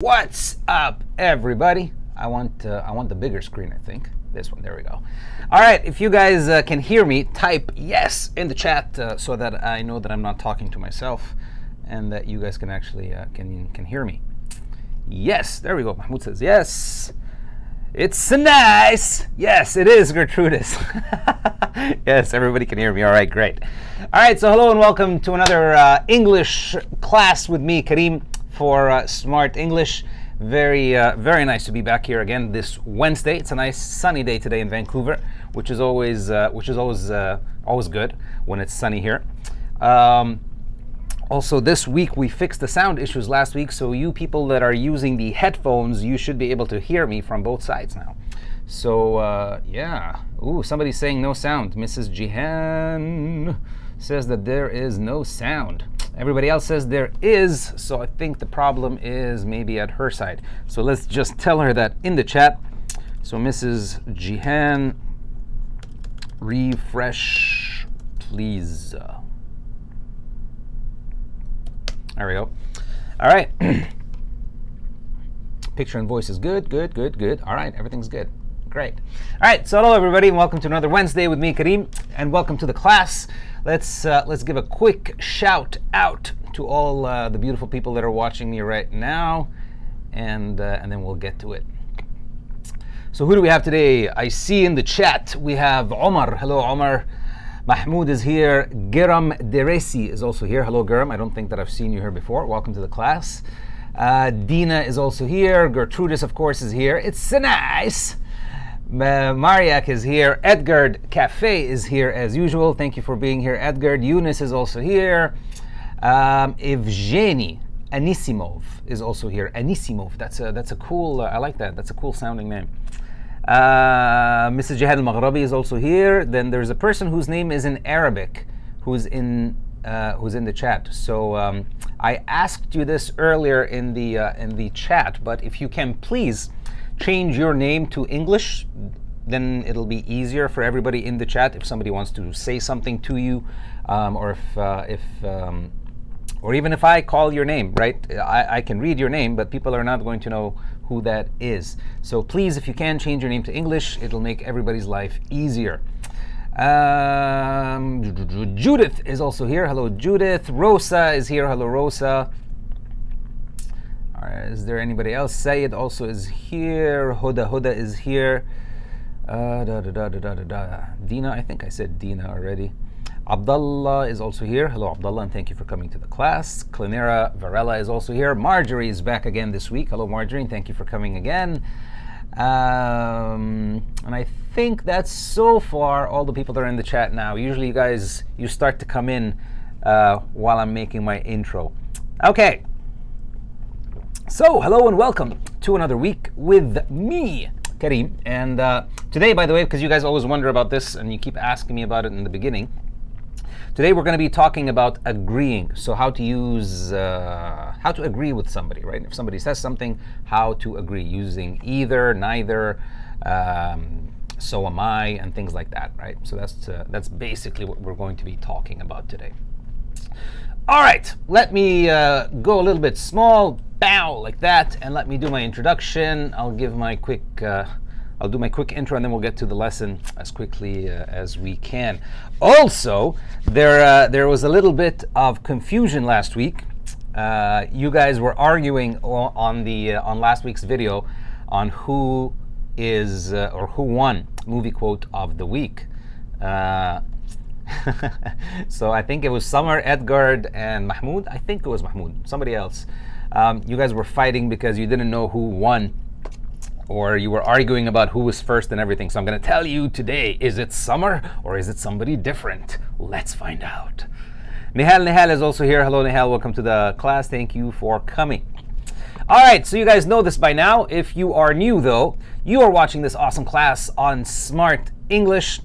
What's up, everybody? I want the bigger screen, I think. This one, there we go. All right, if you guys can hear me, type yes in the chat so that I know that I'm not talking to myself and that you guys can actually can hear me. Yes, there we go. Mahmoud says yes. It's nice. Yes, it is, Gertrudis. Yes, everybody can hear me. All right, great. All right, so hello and welcome to another English class with me, Karim, for Smrt English. Very nice to be back here again this Wednesday. It's a nice sunny day today in Vancouver, which is always good when it's sunny here. Also, this week we fixed the sound issues last week, so you people that are using the headphones, you should be able to hear me from both sides now. So yeah. Ooh, somebody's saying no sound. Mrs. Jihan says that there is no sound. Everybody else says there is, so I think the problem is maybe at her side. So let's just tell her that in the chat. So Mrs. Jihan, refresh, please. There we go. All right. Picture and voice is good, good, good, good. All right, everything's good. Great. All right, so hello everybody, and welcome to another Wednesday with me, Karim, and welcome to the class. Let's give a quick shout out to all the beautiful people that are watching me right now, and then we'll get to it. So who do we have today? I see in the chat we have Omar. Hello, Omar. Mahmoud is here. Karim Deresi is also here. Hello, Karim. I don't think that I've seen you here before. Welcome to the class. Dina is also here. Gertrudis, of course, is here. It's nice. Mariak is here. Edgar Cafe is here as usual. Thank you for being here, Edgar. Eunice is also here. Evgeny Anisimov is also here. Anisimov. That's a cool. I like that. That's a cool sounding name. Mrs. Jihad al-Maghrabi is also here. Then there's a person whose name is in Arabic, who's in the chat. So I asked you this earlier in the chat, but if you can please change your name to English, then it'll be easier for everybody in the chat if somebody wants to say something to you, or or even if I call your name, right? I can read your name, but people are not going to know who that is. So please, if you can change your name to English, it'll make everybody's life easier. Judith is also here. Hello, Judith. Rosa is here. Hello, Rosa. Is there anybody else? Sayed also is here. Huda is here. Dina, I think I said Dina already. Abdullah is also here. Hello, Abdullah, and thank you for coming to the class. Clinera Varela is also here. Marjorie is back again this week. Hello, Marjorie, and thank you for coming again. And I think that's so far all the people that are in the chat now. Usually you guys, you start to come in while I'm making my intro. Okay. So, hello and welcome to another week with me, Karim. And today, by the way, because you guys always wonder about this and you keep asking me about it in the beginning, today we're going to be talking about agreeing. So how to use, how to agree with somebody, right? If somebody says something, how to agree using either, neither, so am I, and things like that, right? So that's basically what we're going to be talking about today. All right, let me go a little bit small, bow like that, and let me do my introduction. I'll give my quick, I'll do my quick intro, and then we'll get to the lesson as quickly as we can. Also, there was a little bit of confusion last week. You guys were arguing on last week's video on who is or who won movie quote of the week. So I think it was Summer, Edgar, and Mahmoud. I think it was Mahmoud, somebody else. You guys were fighting because you didn't know who won, or you were arguing about who was first and everything. So I'm going to tell you today, is it Summer or is it somebody different? Let's find out. Nihal is also here. Hello, Nihal. Welcome to the class. Thank you for coming. All right, so you guys know this by now. If you are new, though, you are watching this awesome class on Smrt English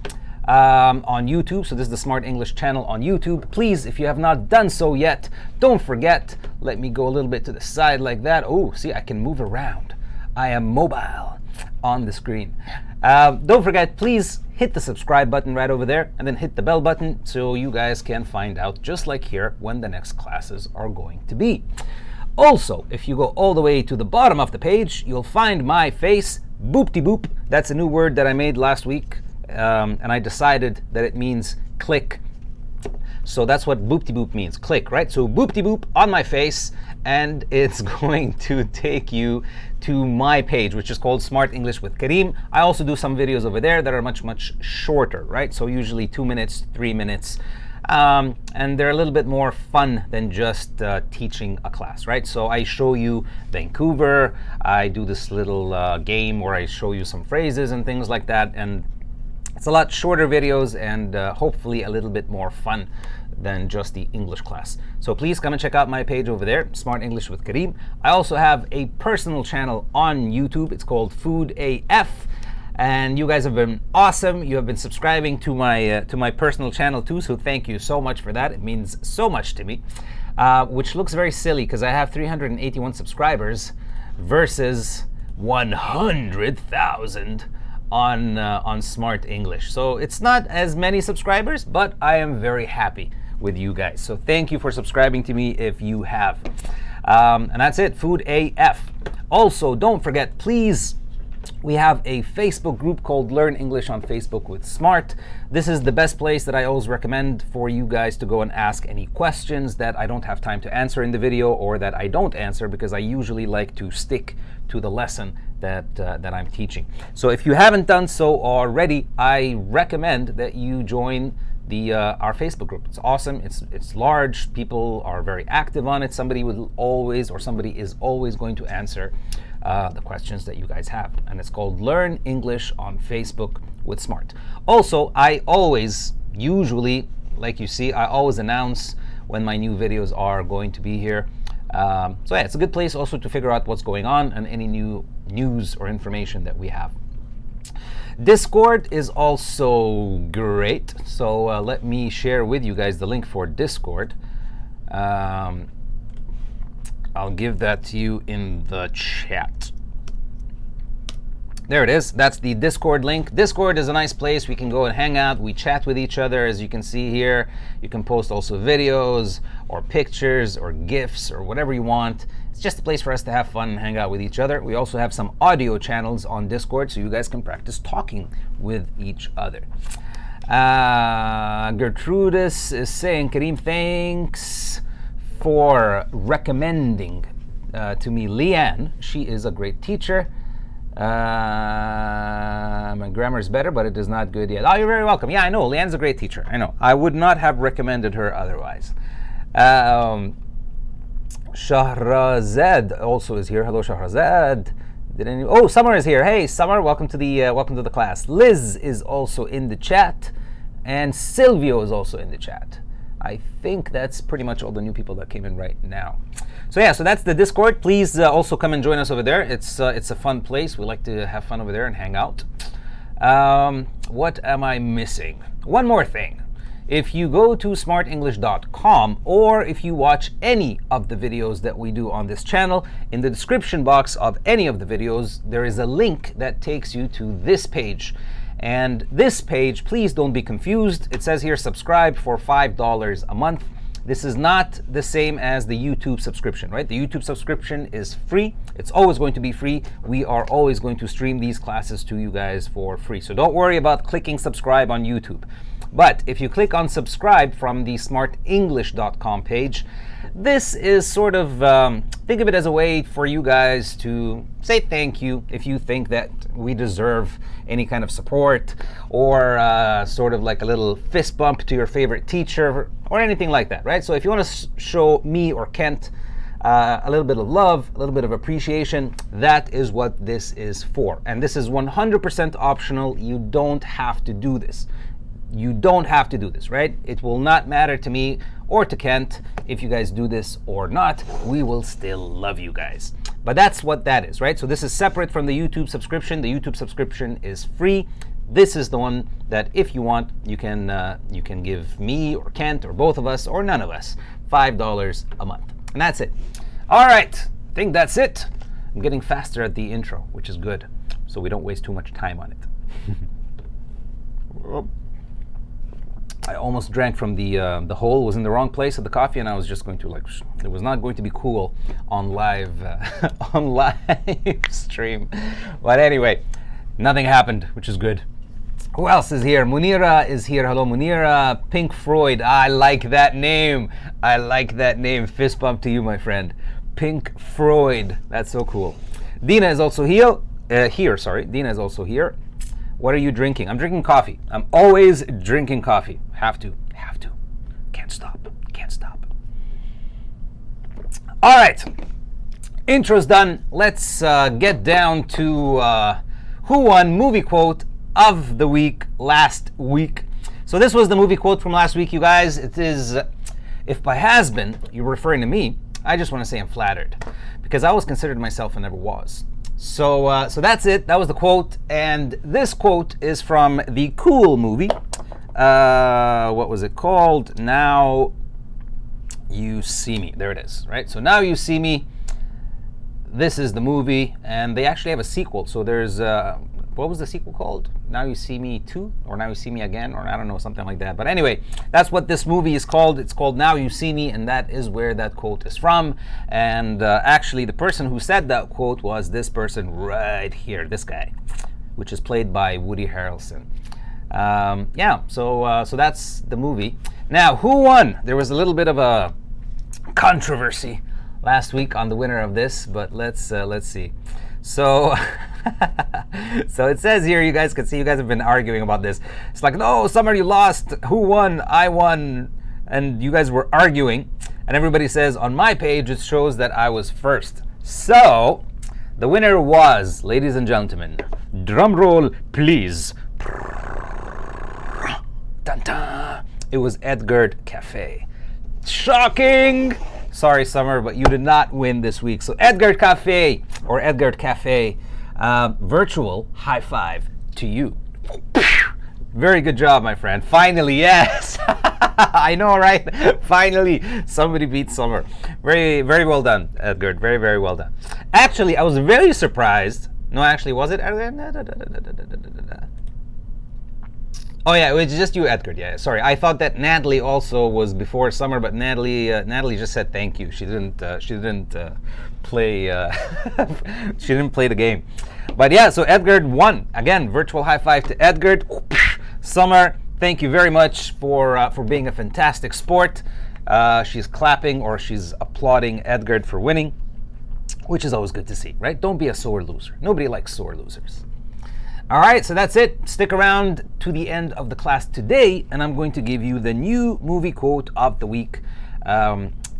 on YouTube. So this is the Smrt English channel on YouTube. Please, if you have not done so yet, don't forget, let me go a little bit to the side like that. Oh, see, I can move around. I am mobile on the screen. Don't forget, please hit the subscribe button right over there, and then hit the bell button so you guys can find out, just like here, when the next classes are going to be. Also, if you go all the way to the bottom of the page, you'll find my face, boop-de-boop. That's a new word that I made last week, and I decided that it means click. So that's what boop-de-boop means, click, right? So boop-de-boop on my face, and it's going to take you to my page, which is called Smart English with Karim. I also do some videos over there that are much, much shorter, right? So usually 2 minutes, 3 minutes. And they're a little bit more fun than just teaching a class, right? So I show you Vancouver, I do this little game where I show you some phrases and things like that, and it's a lot shorter videos and hopefully a little bit more fun than just the English class. So please come and check out my page over there, Smart English with Karim. I also have a personal channel on YouTube. It's called Food AF. And you guys have been awesome. You have been subscribing to my personal channel too, so thank you so much for that. It means so much to me, which looks very silly because I have 381 subscribers versus 100,000 on Smart English. So it's not as many subscribers, but I am very happy with you guys. So thank you for subscribing to me if you have. And that's it, Food AF. Also, don't forget, please, we have a Facebook group called Learn English on Facebook with Smrt. This is the best place that I always recommend for you guys to go and ask any questions that I don't have time to answer in the video or that I don't answer, because I usually like to stick to the lesson that I'm teaching. So if you haven't done so already, I recommend that you join our Facebook group. It's awesome. It's large. People are very active on it. Somebody is always going to answer the questions that you guys have, and it's called Learn English on Facebook with Smrt. Also, I always, usually, like you see, I always announce when my new videos are going to be here. So yeah, it's a good place also to figure out what's going on and any new news or information that we have. Discord is also great, so let me share with you guys the link for Discord. I'll give that to you in the chat. There it is. That's the Discord link. Discord is a nice place. We can go and hang out. We chat with each other, as you can see here. You can post also videos or pictures or GIFs or whatever you want. It's just a place for us to have fun and hang out with each other. We also have some audio channels on Discord, so you guys can practice talking with each other. Gertrudis is saying, Karim, thanks for recommending to me Leanne. She is a great teacher. My grammar is better, but it is not good yet. Oh, you're very welcome. Yeah, I know. Leanne's a great teacher. I know. I would not have recommended her otherwise. Shahrazad also is here. Hello, Shahrazad. Oh, Summer is here. Hey, Summer, welcome to the class. Liz is also in the chat, and Silvio is also in the chat. I think that's pretty much all the new people that came in right now. So yeah, so that's the Discord. Please also come and join us over there. It's a fun place. We like to have fun over there and hang out. What am I missing? One more thing. If you go to smartenglish.com, or if you watch any of the videos that we do on this channel, in the description box of any of the videos, there is a link that takes you to this page. And this page, please don't be confused. It says here subscribe for $5 a month. This is not the same as the YouTube subscription, right? The YouTube subscription is free. It's always going to be free. We are always going to stream these classes to you guys for free. So don't worry about clicking subscribe on YouTube. But if you click on subscribe from the smartenglish.com page, this is sort of, think of it as a way for you guys to say thank you if you think that we deserve any kind of support, or sort of like a little fist bump to your favorite teacher or anything like that, right? So if you want to show me or Kent a little bit of love, a little bit of appreciation, that is what this is for. And this is 100% optional. You don't have to do this. You don't have to do this, right? It will not matter to me or to Kent if you guys do this or not. We will still love you guys. But that's what that is, right? So this is separate from the YouTube subscription. The YouTube subscription is free. This is the one that if you want, you can give me or Kent or both of us or none of us $5 a month. And that's it. All right, I think that's it. I'm getting faster at the intro, which is good, so we don't waste too much time on it. I almost drank from the hole. Was in the wrong place of the coffee, and I was just going to like. It was not going to be cool on live on live stream. But anyway, nothing happened, which is good. Who else is here? Munira is here. Hello, Munira. Pink Floyd. I like that name. I like that name. Fist bump to you, my friend. Pink Floyd. That's so cool. Dina is also here. Dina is also here. What are you drinking? I'm drinking coffee. I'm always drinking coffee. Have to. Can't stop. All right. Intro's done. Let's get down to who won movie quote of the week last week. So this was the movie quote from last week, you guys. It is, if by has been you're referring to me, I just want to say I'm flattered, because I always considered myself and never was. So that's it. That was the quote, and this quote is from the Cool movie. What was it called? Now You See Me. There it is, right? So Now You See Me. This is the movie, and they actually have a sequel. So there's, what was the sequel called? Now You See Me 2? Or Now You See Me Again? Or I don't know, something like that. But anyway, that's what this movie is called. It's called Now You See Me, and that is where that quote is from. And actually, the person who said that quote was this person right here, this guy, which is played by Woody Harrelson. Yeah, so that's the movie. Now, who won? There was a little bit of a controversy last week on the winner of this, but let's see. So so it says here, you guys can see, you guys have been arguing about this. It's like, no, somebody lost. Who won? I won. And you guys were arguing, and everybody says on my page it shows that I was first. So the winner was, ladies and gentlemen, drum roll please. Dun, dun. It was Edgar Cafe. Shocking. Sorry, Summer, but you did not win this week. So Edgar Cafe, or Edgar Cafe, virtual high five to you. Very good job, my friend. Finally, yes. I know, right? Finally, somebody beat Summer. Very, very well done, Edgar. Very, very well done. Actually, I was very surprised. No, actually, was it? Oh yeah, it was just you, Edgar. Yeah, sorry. I thought that Natalie also was before Summer, but Natalie just said thank you. She didn't play. She didn't play the game. But yeah, so Edgar won again. Virtual high five to Edgar. Summer, thank you very much for being a fantastic sport. She's clapping, or she's applauding Edgar for winning, which is always good to see, right? Don't be a sore loser. Nobody likes sore losers. All right, so that's it. Stick around to the end of the class today, and I'm going to give you the new movie quote of the week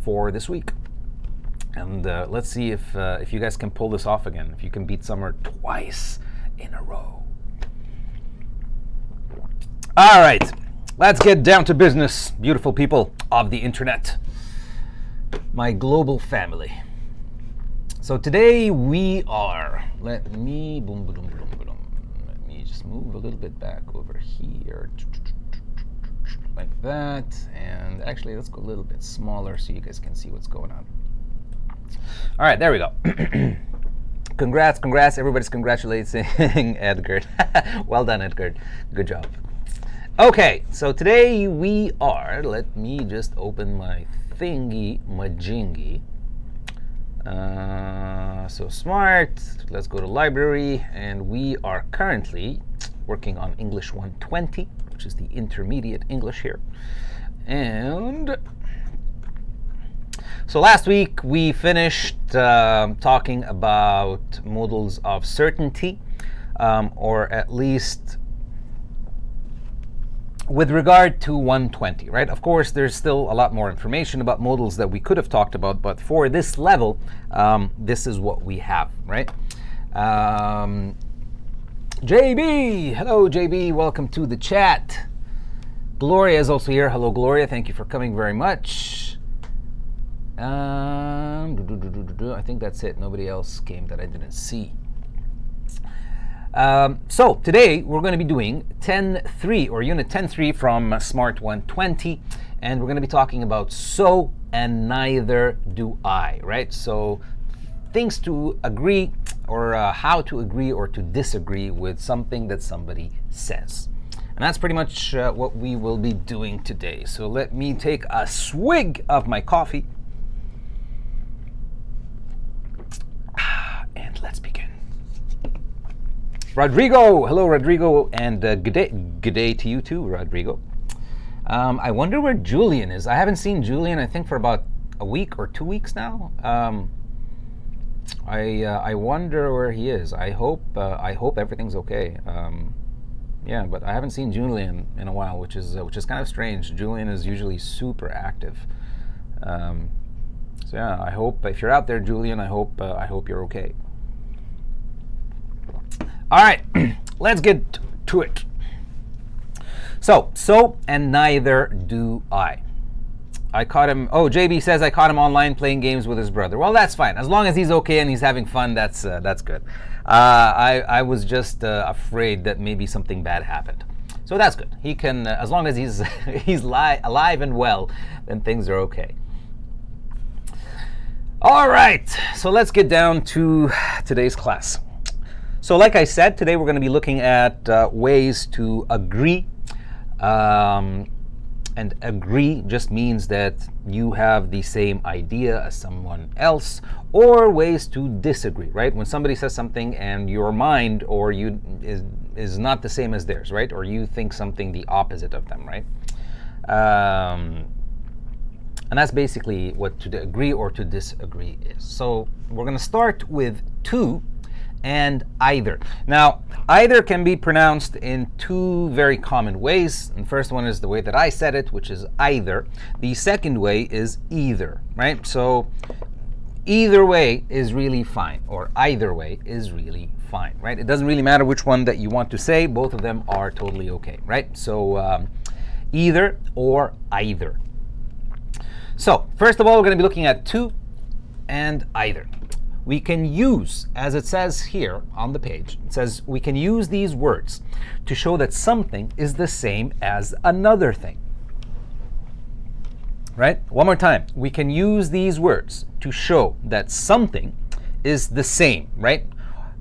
for this week. And let's see if you guys can pull this off again, if you can beat Summer twice in a row. All right, let's get down to business, beautiful people of the internet, my global family. So today we are, let me just move a little bit back over here, like that, and actually let's go a little bit smaller so you guys can see what's going on. All right, there we go. Congrats, everybody's congratulating Edgar. Well done, Edgar, good job. Okay, so today we are, let me just open my thingy majingy. So Smrt, let's go to library, and we are currently working on English 120, which is the intermediate English here. And so last week we finished talking about modals of certainty, or at least with regard to 120, right? Of course, there's still a lot more information about modals that we could have talked about, but for this level, this is what we have, right? JB, hello JB, welcome to the chat. Gloria is also here. Hello Gloria, thank you for coming very much. I think that's it. Nobody else came that I didn't see. So today we're going to be doing 10.3 or unit 10.3 from Smrt 120, and we're going to be talking about so and neither do I, right? So things to agree, or how to agree or to disagree with something that somebody says. And that's pretty much what we will be doing today. So let me take a swig of my coffee. And let's begin. Rodrigo, hello Rodrigo, and good day to you too, Rodrigo. I wonder where Julian is. I haven't seen Julian, I think, for about a week or 2 weeks now. I wonder where he is. I hope everything's okay. Yeah, but I haven't seen Julian in a while, which is kind of strange. Julian is usually super active. So yeah, I hope if you're out there, Julian, I hope you're okay. All right, let's get to it. So and neither do I. I caught him. Oh, JB says I caught him online playing games with his brother. Well, that's fine. As long as he's okay and he's having fun, that's good. I was just afraid that maybe something bad happened. So that's good. He can, as long as he's alive and well, then things are okay. All right. So let's get down to today's class. So like I said, today we're going to be looking at ways to agree. And agree just means that you have the same idea as someone else, or ways to disagree, right? When somebody says something and your mind or you is not the same as theirs, right? Or you think something the opposite of them, right? And that's basically what to agree or to disagree is. So we're going to start with to and either. Now, either can be pronounced in two very common ways. And the first one is the way that I said it, which is either. The second way is either, right? So either way is really fine, or either way is really fine, right? It doesn't really matter which one that you want to say. Both of them are totally okay, right? So either or either. So first of all, we're going to be looking at to and either. We can use, as it says here on the page, it says we can use these words to show that something is the same as another thing. Right? One more time. We can use these words to show that something is the same, right,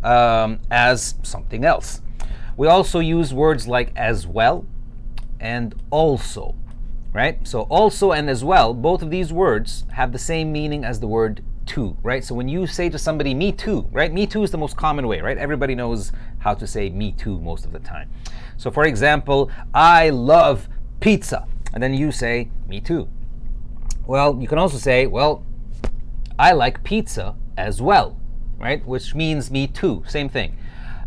as something else. We also use words like as well and also, right? So also and as well, both of these words have the same meaning as the word to, right? So when you say to somebody, me too, right? Me too is the most common way, right? Everybody knows how to say me too most of the time. So for example, I love pizza. And then you say, me too. Well, you can also say, well, I like pizza as well, right? Which means me too, same thing.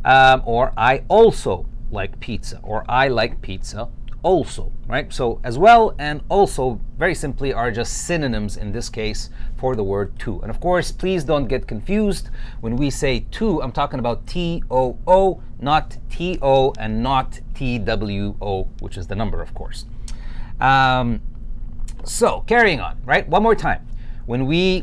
Or I also like pizza, or I like pizza also, right? So as well and also very simply are just synonyms in this case for the word to. And of course, please don't get confused. When we say to, I'm talking about T-O-O, not T-O and not T-W-O, which is the number, of course. So carrying on, right? One more time. When we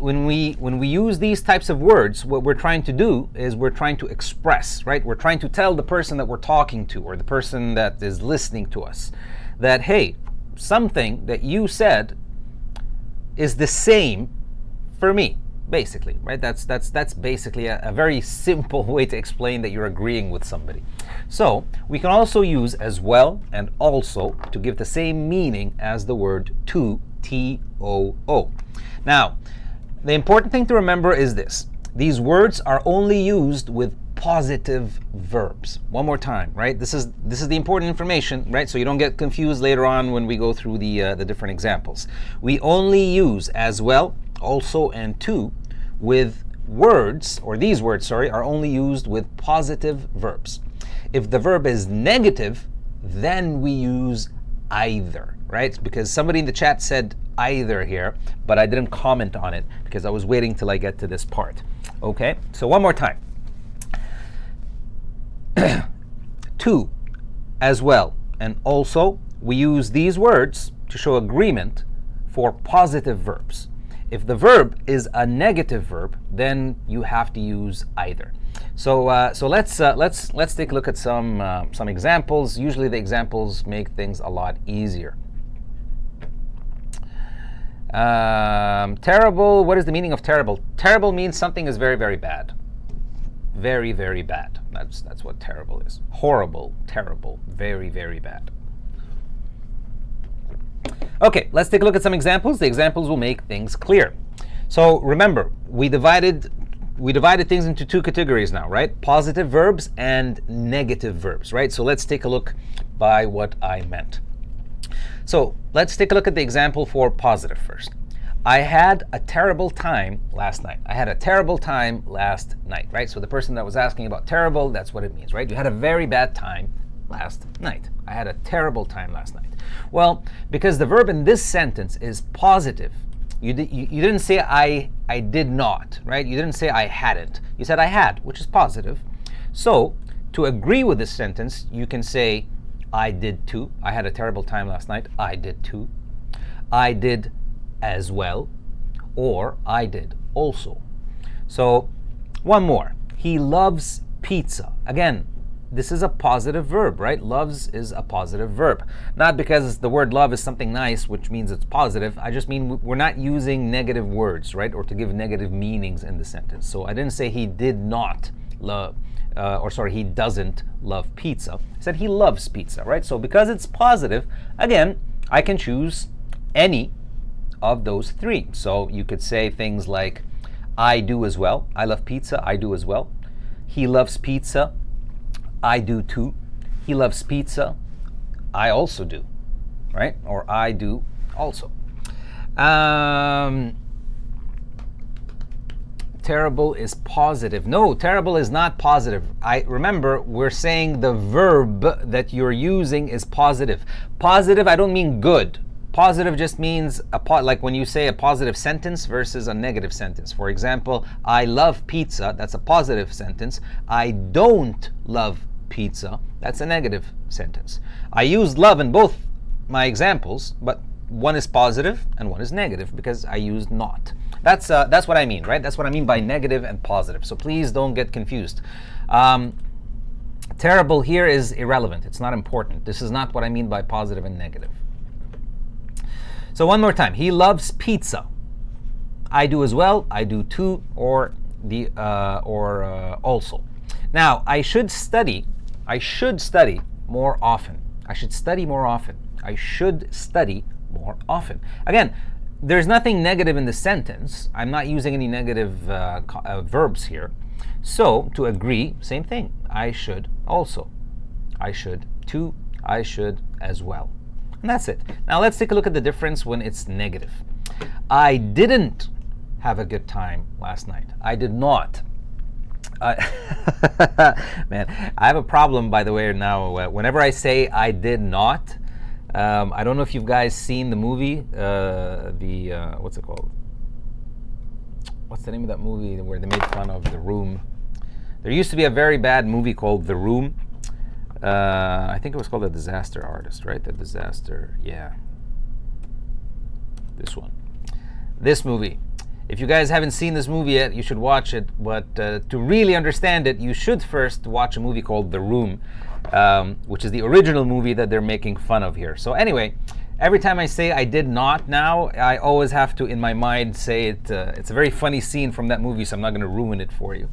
use these types of words, what we're trying to do is we're trying to express, right? We're trying to tell the person that we're talking to or the person that is listening to us that, hey, something that you said is the same for me, basically, right? That's basically a very simple way to explain that you're agreeing with somebody. So we can also use as well and also to give the same meaning as the word to, T-O-O. Now, the important thing to remember is this. These words are only used with positive verbs. One more time, right? This is the important information, right? So you don't get confused later on when we go through the different examples. We only use as well, also, and to with words, or these words, sorry, are only used with positive verbs. If the verb is negative, then we use either, right? Because somebody in the chat said either here, but I didn't comment on it because I was waiting till I get to this part. Okay, so one more time. To, as well, and also, we use these words to show agreement for positive verbs. If the verb is a negative verb, then you have to use either. So let's take a look at some examples. Usually the examples make things a lot easier. Terrible. What is the meaning of terrible? Terrible means something is very, very bad. Very, very bad. That's what terrible is. Horrible, terrible, very, very bad. Okay, let's take a look at some examples. The examples will make things clear. So remember, we divided things into two categories now, right? Positive verbs and negative verbs, right? So let's take a look by what I meant. So let's take a look at the example for positive first. I had a terrible time last night. I had a terrible time last night, right? So the person that was asking about terrible, that's what it means, right? You had a very bad time last night. I had a terrible time last night. Well, because the verb in this sentence is positive, you didn't say I did not, right? You didn't say I hadn't. You said I had, which is positive. So to agree with this sentence, you can say I did too. I had a terrible time last night. I did too. I did as well, or I did also. So one more. He loves pizza. Again, this is a positive verb, right? Loves is a positive verb. Not because the word love is something nice, which means it's positive. I just mean we're not using negative words, right? Or to give negative meanings in the sentence. So I didn't say he did not love, he doesn't love pizza. I said he loves pizza, right? So because it's positive, again, I can choose any of those three. So you could say things like, I do as well. I love pizza. I do as well. He loves pizza. I do too. He loves pizza. I also do, right? Or I do also. Terrible is positive. No, terrible is not positive. Remember, we're saying the verb that you're using is positive. Positive, I don't mean good. Positive just means like when you say a positive sentence versus a negative sentence. For example, I love pizza. That's a positive sentence. I don't love pizza. That's a negative sentence. I used love in both my examples, but one is positive and one is negative because I used not. That's what I mean, right? That's what I mean by negative and positive. So please don't get confused. Terrible here is irrelevant. It's not important. This is not what I mean by positive and negative. So one more time. He loves pizza. I do as well. I do too, or also. Now I should study. I should study more often. I should study more often. I should study more often. Again, there's nothing negative in the sentence. I'm not using any negative verbs here. So to agree, same thing. I should also. I should too. I should as well. And that's it. Now let's take a look at the difference when it's negative. I didn't have a good time last night. I did not. Man, I have a problem, by the way, now. Whenever I say I did not, I don't know if you guys seen the movie, what's it called? What's the name of that movie where they made fun of The Room? There used to be a very bad movie called The Room. I think it was called The Disaster Artist, right? The Disaster, yeah. This one. This movie. If you guys haven't seen this movie yet, you should watch it. But to really understand it, you should first watch a movie called The Room, which is the original movie that they're making fun of here. So anyway, every time I say I did not now, I always have to, in my mind, say it. It's a very funny scene from that movie, so I'm not going to ruin it for you.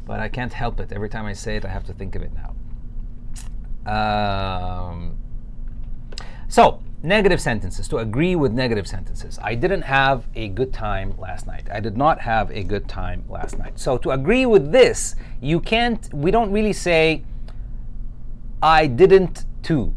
But I can't help it. Every time I say it, I have to think of it now. So, negative sentences, to agree with negative sentences. I didn't have a good time last night. I did not have a good time last night. So to agree with this, we don't really say, I didn't too.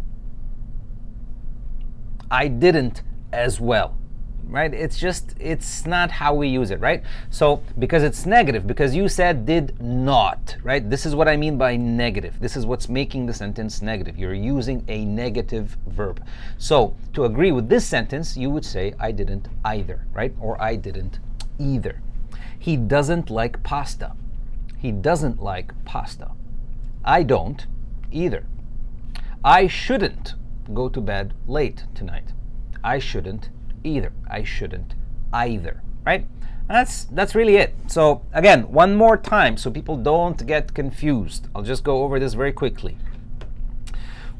I didn't as well, right? It's not how we use it, right? So because it's negative, because you said did not, right? This is what I mean by negative. This is what's making the sentence negative. You're using a negative verb. So to agree with this sentence, you would say I didn't either, right? Or I didn't either. He doesn't like pasta. He doesn't like pasta. I don't either. I shouldn't go to bed late tonight. I shouldn't either. I shouldn't either, right? That's really it. So again, one more time so people don't get confused. I'll just go over this very quickly.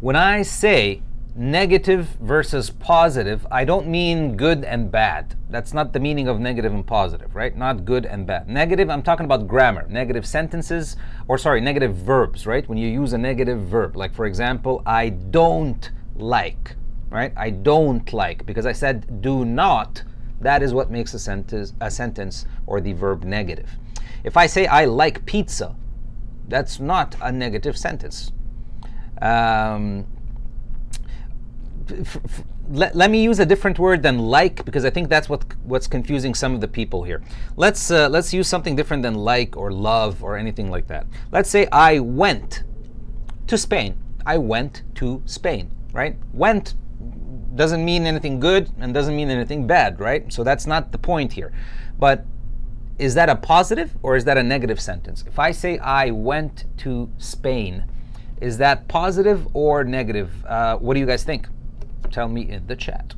When I say negative versus positive, I don't mean good and bad. That's not the meaning of negative and positive, right? Not good and bad. Negative, I'm talking about grammar, negative sentences, or sorry, negative verbs, right? When you use a negative verb, like for example, I don't like, right? I don't like, because I said do not, that is what makes a sentence or the verb negative. If I say I like pizza, that's not a negative sentence. Let me use a different word than like, because I think that's what's confusing some of the people here. Let's use something different than like or love or anything like that. Let's say I went to Spain. I went to Spain, right? Went doesn't mean anything good and doesn't mean anything bad, right? So that's not the point here. But is that a positive or is that a negative sentence? If I say I went to Spain, is that positive or negative? What do you guys think? Tell me in the chat.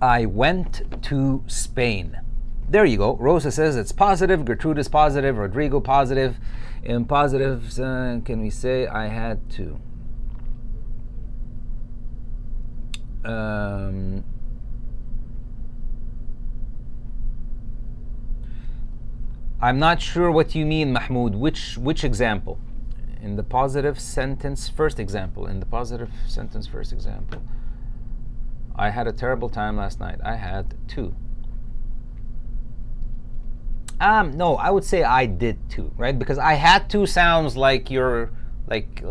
I went to Spain. There you go. Rosa says it's positive. Gertrude is positive. Rodrigo positive. In positives, can we say I had to? I'm not sure what you mean, Mahmoud. Which example? In the positive sentence, first example. In the positive sentence, first example. I had a terrible time last night. I had to. No, I would say I did too, right? Because I had to sounds like you're like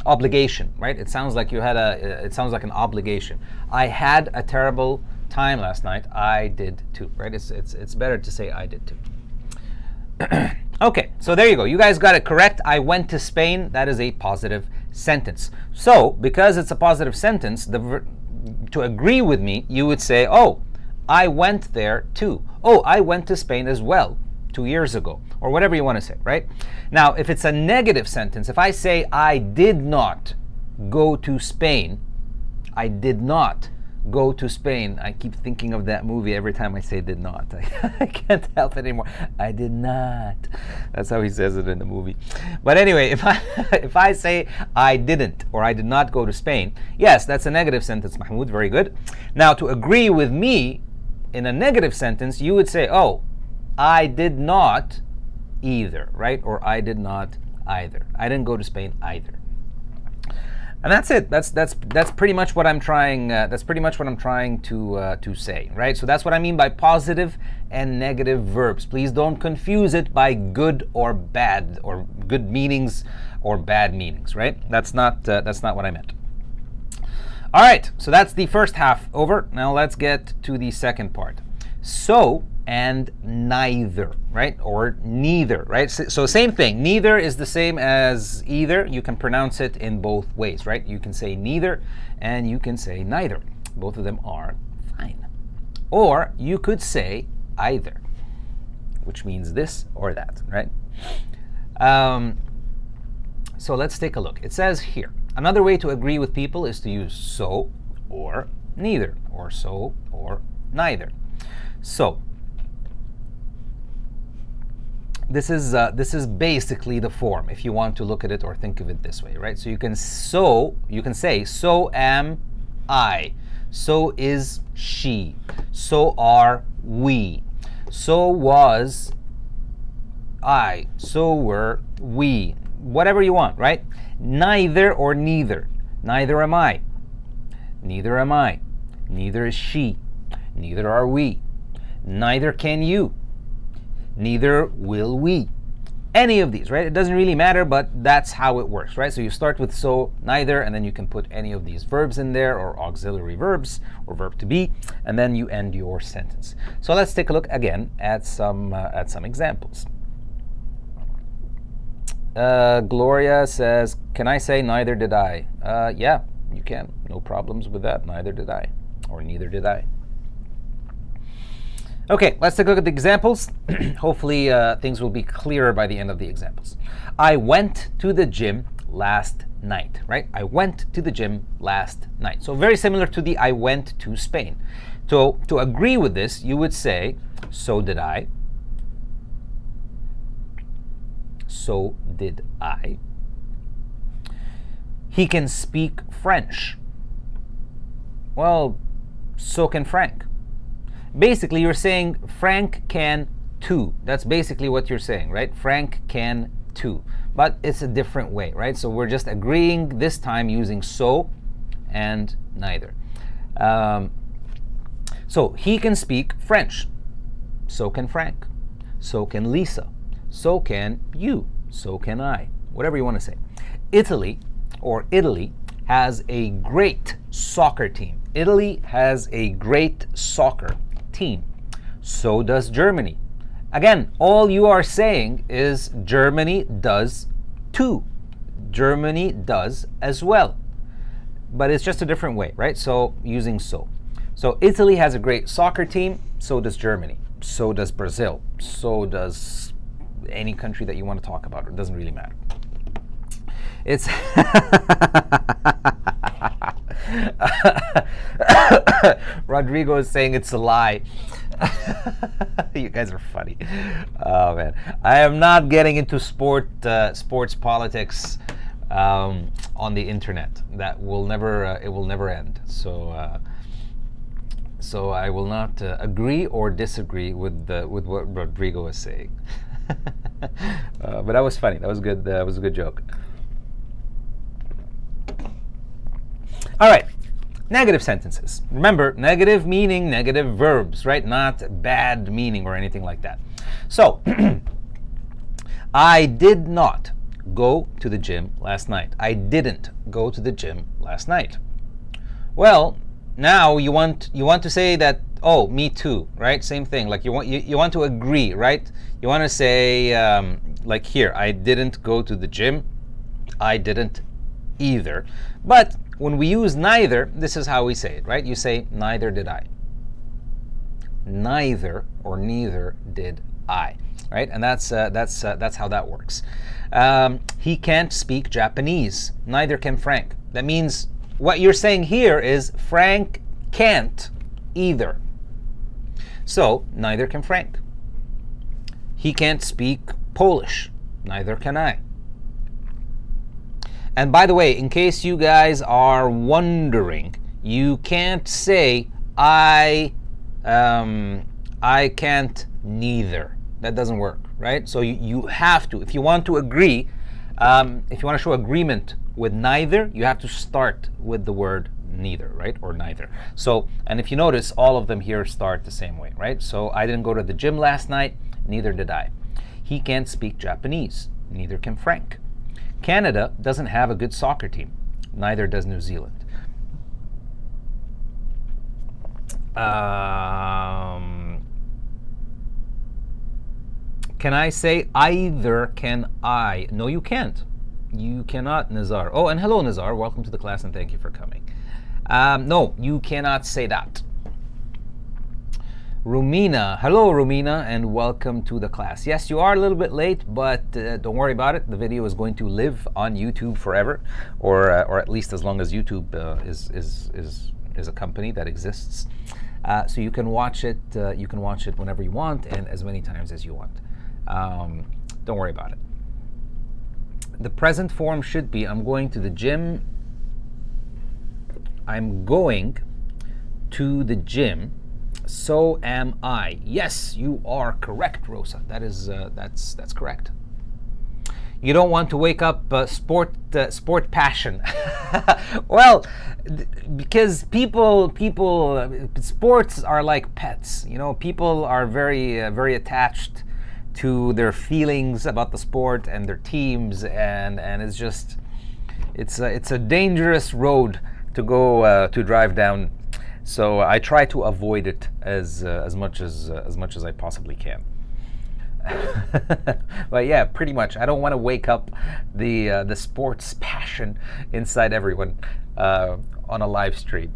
obligation, right? It sounds like you had it sounds like an obligation. I had a terrible time last night. I did too, right? It's better to say I did too. Okay, so there you go. You guys got it correct. I went to Spain. That is a positive sentence. So because it's a positive sentence, to agree with me, you would say, oh, I went there too. Oh, I went to Spain as well 2 years ago, or whatever you want to say, right? Now, if it's a negative sentence, if I say I did not go to Spain, I did not go to Spain. I keep thinking of that movie every time I say did not. I can't help it anymore. I did not. That's how he says it in the movie. But anyway, if I say I didn't or I did not go to Spain, yes, that's a negative sentence, Mahmoud. Very good. Now, to agree with me in a negative sentence, you would say, oh, I did not either, right? Or I did not either. I didn't go to Spain either. And that's it. That's pretty much what I'm trying. That's pretty much what I'm trying to say, right? So that's what I mean by positive and negative verbs. Please don't confuse it by good or bad, or good meanings or bad meanings, right? That's not what I meant. All right. So that's the first half over. Now let's get to the second part. So and neither, right? Or neither, right? So same thing. Neither is the same as either. You can pronounce it in both ways, right? You can say neither and you can say neither. Both of them are fine. Or you could say either, which means this or that, right? So let's take a look. It says here, another way to agree with people is to use so or neither, or so or neither. So this is basically the form, if you want to look at it or think of it this way, right? So you can say so am I, so is she, so are we, so was I, so were we, whatever you want, right? Neither or neither. Neither am I, neither am I, neither is she, neither are we, neither can you, neither will we. Any of these, right? It doesn't really matter, but that's how it works, right? So you start with so, neither, and then you can put any of these verbs in there, or auxiliary verbs, or verb to be, and then you end your sentence. So let's take a look again at some examples. Gloria says, can I say neither did I? Yeah, you can. No problems with that. Neither did I, or neither did I. Okay, let's take a look at the examples. Hopefully things will be clearer by the end of the examples. I went to the gym last night, right? I went to the gym last night. So very similar to the I went to Spain. So to agree with this, you would say, so did I. so did I. He can speak French. Well, so can Frank. Basically, you're saying Frank can too. That's basically what you're saying, right? Frank can too. But it's a different way, right? So we're just agreeing this time using so and neither. So he can speak French. So can Frank. So can Lisa. So can you. So can I. Whatever you want to say. Italy has a great soccer team. Italy has a great soccer team. So does Germany. Again, all you are saying is Germany does too. Germany does as well. But it's just a different way, right? So using so. So Italy has a great soccer team. So does Germany. So does Brazil. So does any country that you want to talk about. It doesn't really matter. It's Rodrigo is saying it's a lie. You guys are funny. Oh man, I am not getting into sports politics on the internet. That will never it will never end. So so I will not agree or disagree with what Rodrigo is saying. But that was funny. That was good. That was a good joke. All right, negative sentences. Remember, negative meaning negative verbs, right? Not bad meaning or anything like that. So, I did not go to the gym last night. I didn't go to the gym last night. Well, now you want to say that, oh, me too, right? Same thing. Like you want to agree, right? You want to say like here, I didn't go to the gym. I didn't either. But when we use neither, this is how we say it, right? You say neither did I. Neither or neither did I, right? And that's how that works. He can't speak Japanese. Neither can Frank. That means what you're saying here is Frank can't either. So neither can Frank. He can't speak Polish. Neither can I. And by the way, in case you guys are wondering, you can't say I can't neither. That doesn't work, right? So you have to, if you want to agree, if you want to show agreement with neither, you have to start with the word neither, right? Or neither. So, and if you notice, all of them here start the same way, right? So I didn't go to the gym last night, neither did I. He can't speak Japanese, neither can Frank. Canada doesn't have a good soccer team, neither does New Zealand. Can I say either can I? No, you can't. You cannot, Nazar. Oh, and hello, Nazar. Welcome to the class and thank you for coming. No, you cannot say that. Rumina, hello Rumina, and welcome to the class. Yes, you are a little bit late, but don't worry about it. The video is going to live on YouTube forever, or at least as long as YouTube is a company that exists. So you can watch it. You can watch it whenever you want and as many times as you want. Don't worry about it. The present form should be: I'm going to the gym. I'm going to the gym. So am I. Yes, you are correct, Rosa. That is that's correct. You don't want to wake up sport passion. Well, because people sports are like pets. You know, people are very attached to their feelings about the sport and their teams, and it's just it's a dangerous road to go to drive down. So I try to avoid it as much as I possibly can. But yeah, pretty much. I don't want to wake up the sports passion inside everyone on a live stream.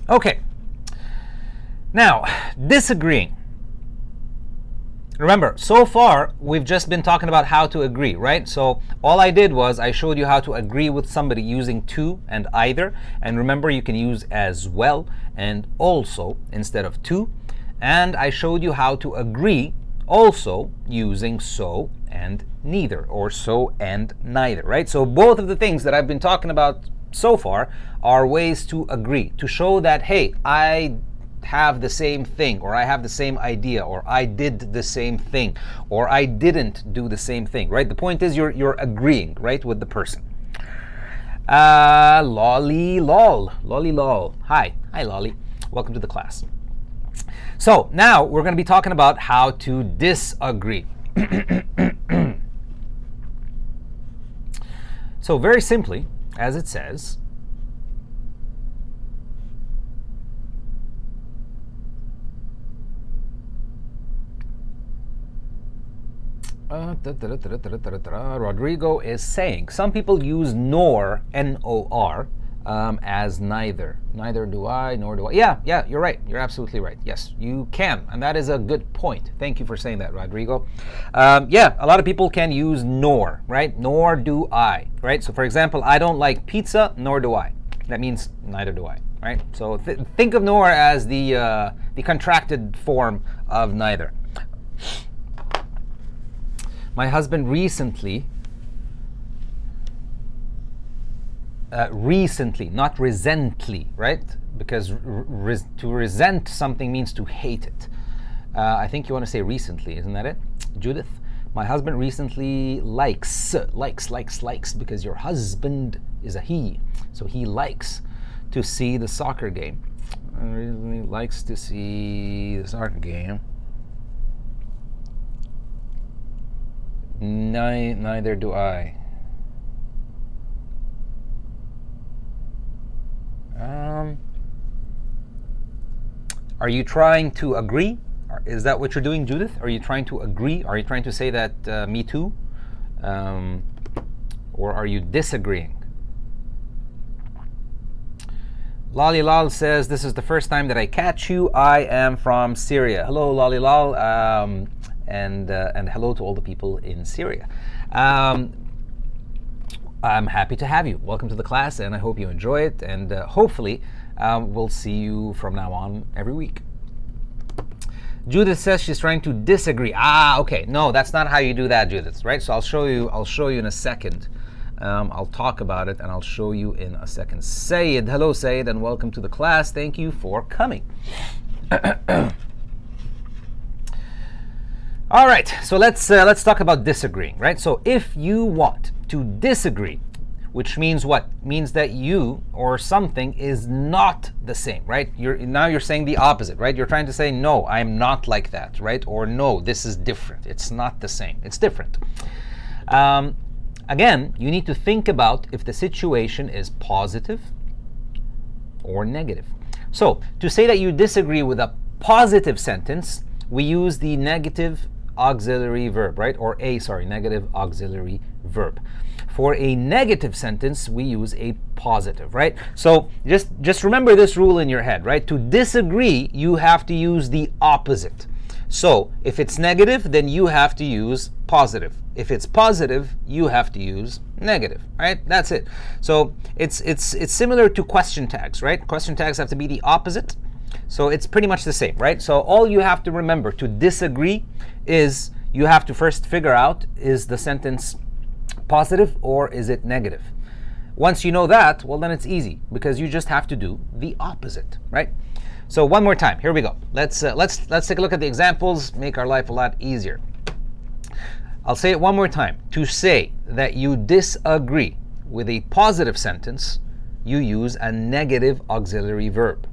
Okay. Now, disagreeing. remember, so far, we've just been talking about how to agree, right? So all I did was I showed you how to agree with somebody using to and either. And remember, you can use as well and also instead of to. And I showed you how to agree also using so and neither, or so and neither, right? So both of the things that I've been talking about so far are ways to agree, to show that, hey, I have the same thing, or I have the same idea, or I did the same thing, or I didn't do the same thing, right? The point is you're agreeing, right, with the person. Lolly lol. Lolly lol. Hi, Lolly. Welcome to the class. So now we're going to be talking about how to disagree. So very simply, as it says, Rodrigo is saying some people use nor, N-O-R, as neither. Neither do I, nor do I. Yeah, you're right. You're absolutely right. Yes, you can. And that is a good point. Thank you for saying that, Rodrigo. Yeah, a lot of people can use nor, right? Nor do I, right? So for example, I don't like pizza, nor do I. That means neither do I, right? So think of nor as the contracted form of neither. My husband recently, not resently, right? Because to resent something means to hate it. I think you want to say recently, isn't that it? Judith, my husband recently likes, because your husband is a he. So he likes to see the soccer game. Recently likes to see the soccer game. Neither do I. Are you trying to agree? Is that what you're doing, Judith? Are you trying to agree? Are you trying to say that me too? Or are you disagreeing? Lolly Lol says, this is the first time that I catch you. I am from Syria. Hello, Lolly Lol. And hello to all the people in Syria. I'm happy to have you. Welcome to the class, and I hope you enjoy it. And hopefully, we'll see you from now on every week. Judith says she's trying to disagree. Okay. No, that's not how you do that, Judith. Right? So I'll show you in a second. I'll talk about it, and I'll show you in a second. Sayed, hello, Sayed, and welcome to the class. Thank you for coming. All right, so let's talk about disagreeing, right? So if you want to disagree, which means what? Means that you or something is not the same, right? Now you're saying the opposite, right? You're trying to say, no, I'm not like that, right? Or no, this is different. It's not the same. It's different. Again, you need to think about if the situation is positive or negative. So to say that you disagree with a positive sentence, we use the negative auxiliary verb, right? Or negative auxiliary verb. For a negative sentence, we use a positive, right? So just remember this rule in your head, right? To disagree, you have to use the opposite. So if it's negative, then you have to use positive. If it's positive, you have to use negative, right? That's it. So it's similar to question tags, right? Question tags have to be the opposite. So it's pretty much the same, right? So all you have to remember to disagree is you have to first figure out, is the sentence positive or is it negative? Once you know that, well, then it's easy because you just have to do the opposite, right? So one more time, here we go. Let's take a look at the examples, make our life a lot easier. I'll say it one more time. To say that you disagree with a positive sentence, you use a negative auxiliary verb.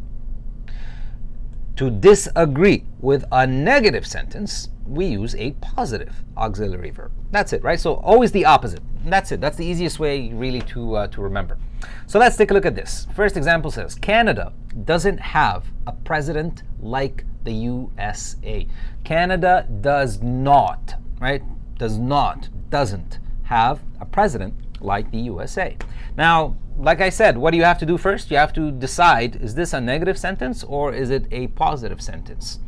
To disagree with a negative sentence, we use a positive auxiliary verb. That's it, right? So always the opposite. That's it. That's the easiest way really to remember. So let's take a look at this. First example says, Canada doesn't have a president like the USA. Canada does not, right? Doesn't have a president like the USA. Now, like I said, what do you have to do first? You have to decide, is this a negative sentence or is it a positive sentence?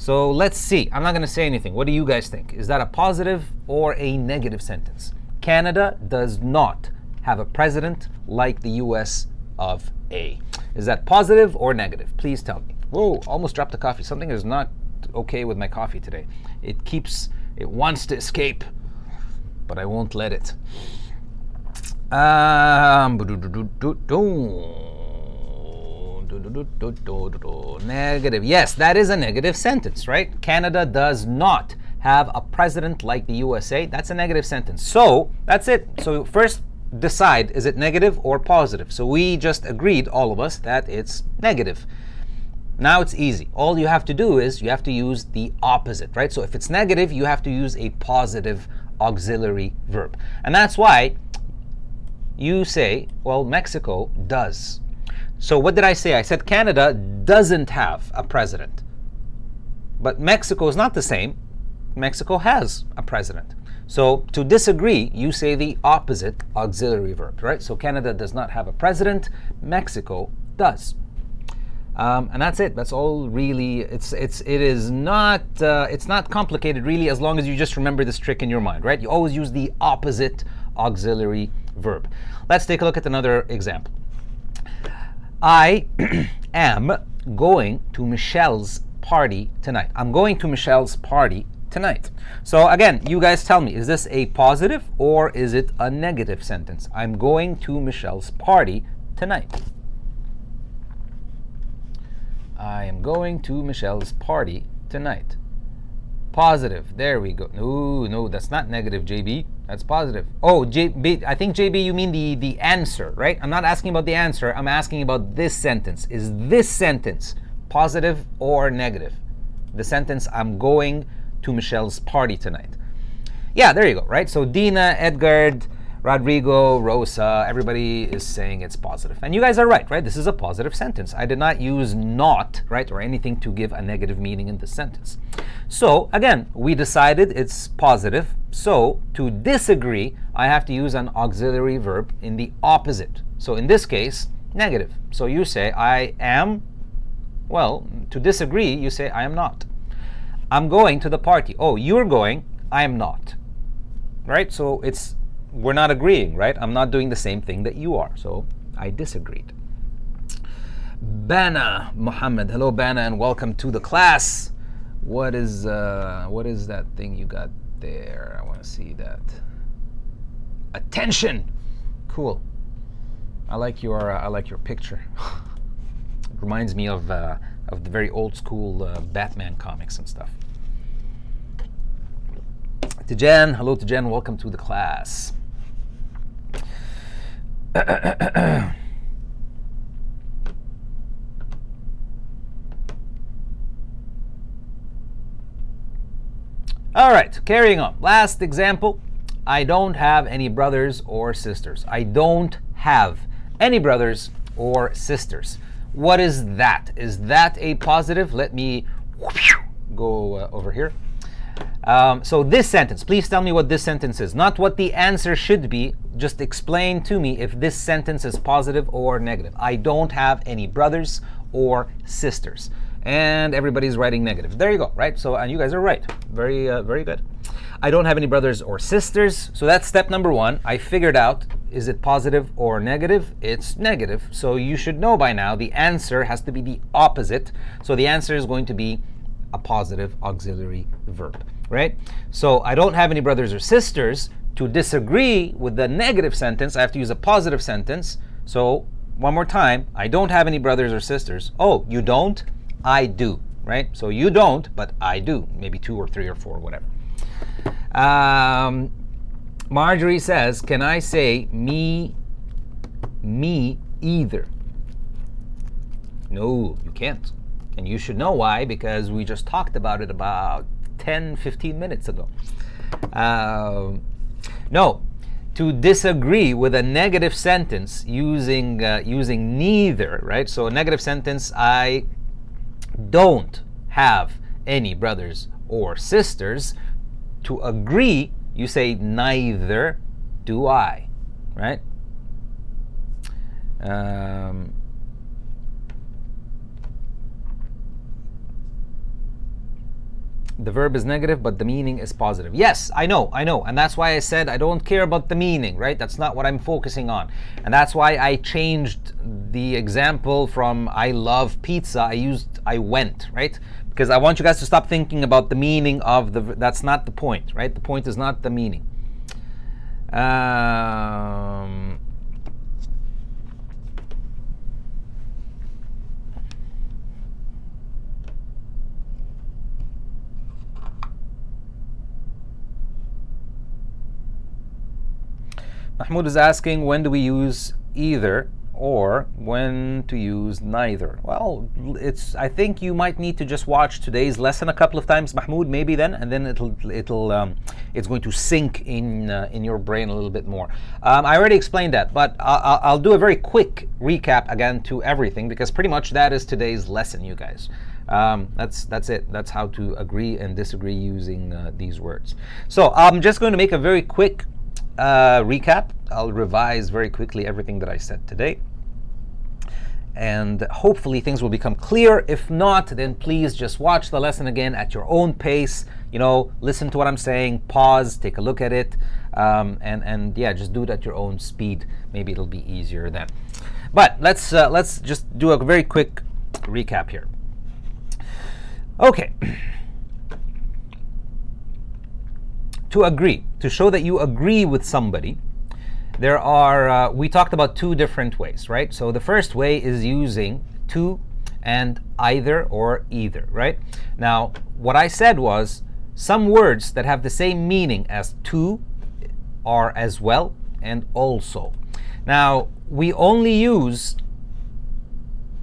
So let's see. I'm not going to say anything. What do you guys think? Is that a positive or a negative sentence? Canada does not have a president like the US of A. Is that positive or negative? Please tell me. Whoa, almost dropped the coffee. Something is not okay with my coffee today. It wants to escape, but I won't let it. Negative. Yes, that is a negative sentence, right? Canada does not have a president like the USA. That's a negative sentence. So that's it. So first decide, is it negative or positive? So we just agreed, all of us, that it's negative. Now it's easy. All you have to do is you have to use the opposite, right? So if it's negative, you have to use a positive auxiliary verb. And that's why you say, well, Mexico does. So what did I say? I said Canada doesn't have a president. But Mexico is not the same. Mexico has a president. So to disagree, you say the opposite auxiliary verb, right? So Canada does not have a president. Mexico does. And that's it. That's all really. It's not complicated really, as long as you just remember this trick in your mind, right? You always use the opposite auxiliary verb. Let's take a look at another example. I am going to Michelle's party tonight. I'm going to Michelle's party tonight. So again, you guys tell me, is this a positive or is it a negative sentence? I'm going to Michelle's party tonight. I am going to Michelle's party tonight. Positive. There we go. No, no, that's not negative, JB. That's positive. Oh, JB, I think, JB, you mean the answer, right? I'm not asking about the answer. I'm asking about this sentence. Is this sentence positive or negative? The sentence, I'm going to Michelle's party tonight. Yeah, there you go, right? So Dina, Edgard, Rodrigo, Rosa, everybody is saying it's positive. And you guys are right, right? This is a positive sentence. I did not use not, right, or anything to give a negative meaning in this sentence. So again, we decided it's positive. So to disagree, I have to use an auxiliary verb in the opposite. So in this case, negative. So you say, I am, well, to disagree, you say, I am not. I'm going to the party. Oh, you're going, I am not. Right? So we're not agreeing, right? I'm not doing the same thing that you are. So I disagreed. Bana Muhammad. Hello, Bana, and welcome to the class. What is that thing you got there? I want to see that. Attention. Cool. I like your picture. It reminds me of the very old school Batman comics and stuff. Tijan, hello Tijan, welcome to the class. All right, carrying on. Last example. I don't have any brothers or sisters. I don't have any brothers or sisters. What is that? Is that a positive? Let me go over here. So this sentence, please tell me what this sentence is. Not what the answer should be. Just explain to me if this sentence is positive or negative. I don't have any brothers or sisters. And everybody's writing negative. There you go, right? So, and you guys are right. Very, very good. I don't have any brothers or sisters. So that's step number one. I figured out, is it positive or negative? It's negative. So you should know by now the answer has to be the opposite. So the answer is going to be a positive auxiliary verb, right? So I don't have any brothers or sisters. To disagree with the negative sentence, I have to use a positive sentence. So one more time, I don't have any brothers or sisters. Oh, you don't? I do, right? So you don't, but I do. Maybe 2 or 3 or 4, whatever. Marjorie says, can I say me either? No, you can't. And you should know why, because we just talked about it about 10, 15 minutes ago. No, to disagree with a negative sentence using neither, right? So a negative sentence, I don't have any brothers or sisters. To agree, you say neither do I, right? the verb is negative, but the meaning is positive. Yes, I know. And that's why I said I don't care about the meaning, right? That's not what I'm focusing on. And that's why I changed the example from I love pizza, I used I went, right? Because I want you guys to stop thinking about the meaning of the, that's not the point, right? The point is not the meaning. Mahmoud is asking, when do we use either or when to use neither? Well, I think you might need to just watch today's lesson a couple of times, Mahmoud, maybe then, and then it's going to sink in your brain a little bit more. I already explained that, but I'll do a very quick recap again to everything, because pretty much that is today's lesson, you guys. That's it. That's how to agree and disagree using these words. So I'm just going to make a very quick recap. I'll revise very quickly everything that I said today, and hopefully things will become clear. If not, then please just watch the lesson again at your own pace. You know, listen to what I'm saying, pause, take a look at it, and yeah, just do it at your own speed. Maybe it'll be easier then. But let's just do a very quick recap here. Okay. To agree, to show that you agree with somebody, there are, we talked about two different ways, right? So the first way is using to and either or either, right? Now, what I said was some words that have the same meaning as to are as well and also. Now, we only use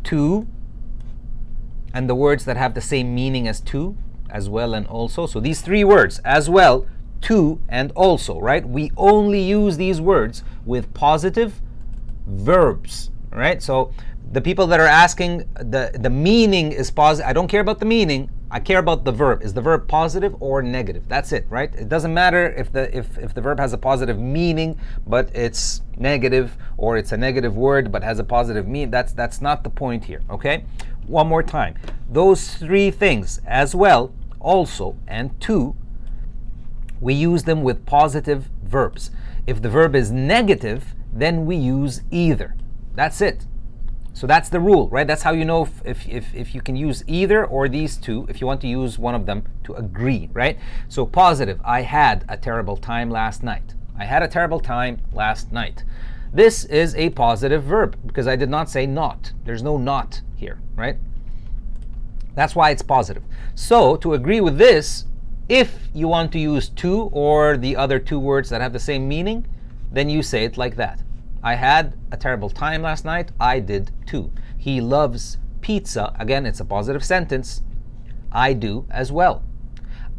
to and the words that have the same meaning as to, as well, and also. So these three words, as well, to, and also, right? We only use these words with positive verbs, right? So the people that are asking, the meaning is positive. I don't care about the meaning. I care about the verb. Is the verb positive or negative? That's it, right? It doesn't matter if the verb has a positive meaning, but it's negative, or it's a negative word but has a positive meaning. That's not the point here, okay? One more time. Those three things, as well, also, and to, we use them with positive verbs. If the verb is negative, then we use either. That's it. So that's the rule, right? That's how you know if you can use either or these two, if you want to use one of them to agree, right? So positive, I had a terrible time last night. I had a terrible time last night. This is a positive verb because I did not say not. There's no not here, right? That's why it's positive. So to agree with this, if you want to use to or the other two words that have the same meaning, then you say it like that. I had a terrible time last night. I did too. He loves pizza. Again, it's a positive sentence. I do as well.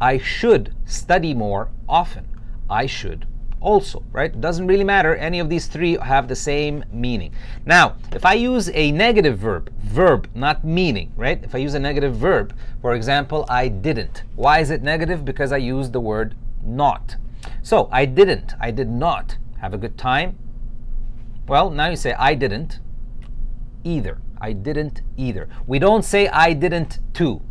I should study more often. I should also, right? It doesn't really matter. Any of these three have the same meaning. Now, if I use a negative verb, not meaning, right? If I use a negative verb, for example, I didn't. Why is it negative? Because I used the word not. So I did not have a good time. Well, now you say I didn't either. I didn't either. We don't say I didn't too.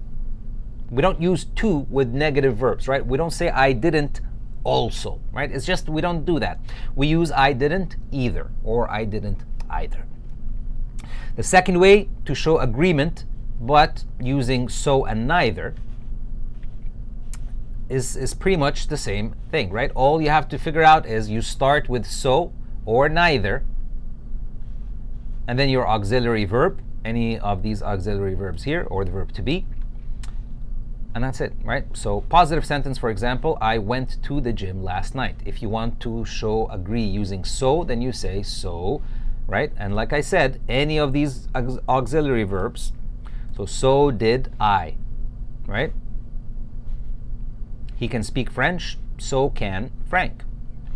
We don't use to with negative verbs, right? We don't say I didn't also, right? It's just we don't do that. We use I didn't either or I didn't either. The second way to show agreement, but using so and neither, is pretty much the same thing, right? All you have to figure out is you start with so or neither, and then your auxiliary verb, any of these auxiliary verbs here, or the verb to be, and that's it, right? So positive sentence, for example, I went to the gym last night. If you want to show agree using so, then you say so, right? And like I said, any of these auxiliary verbs, so did I, right? He can speak French, so can Frank.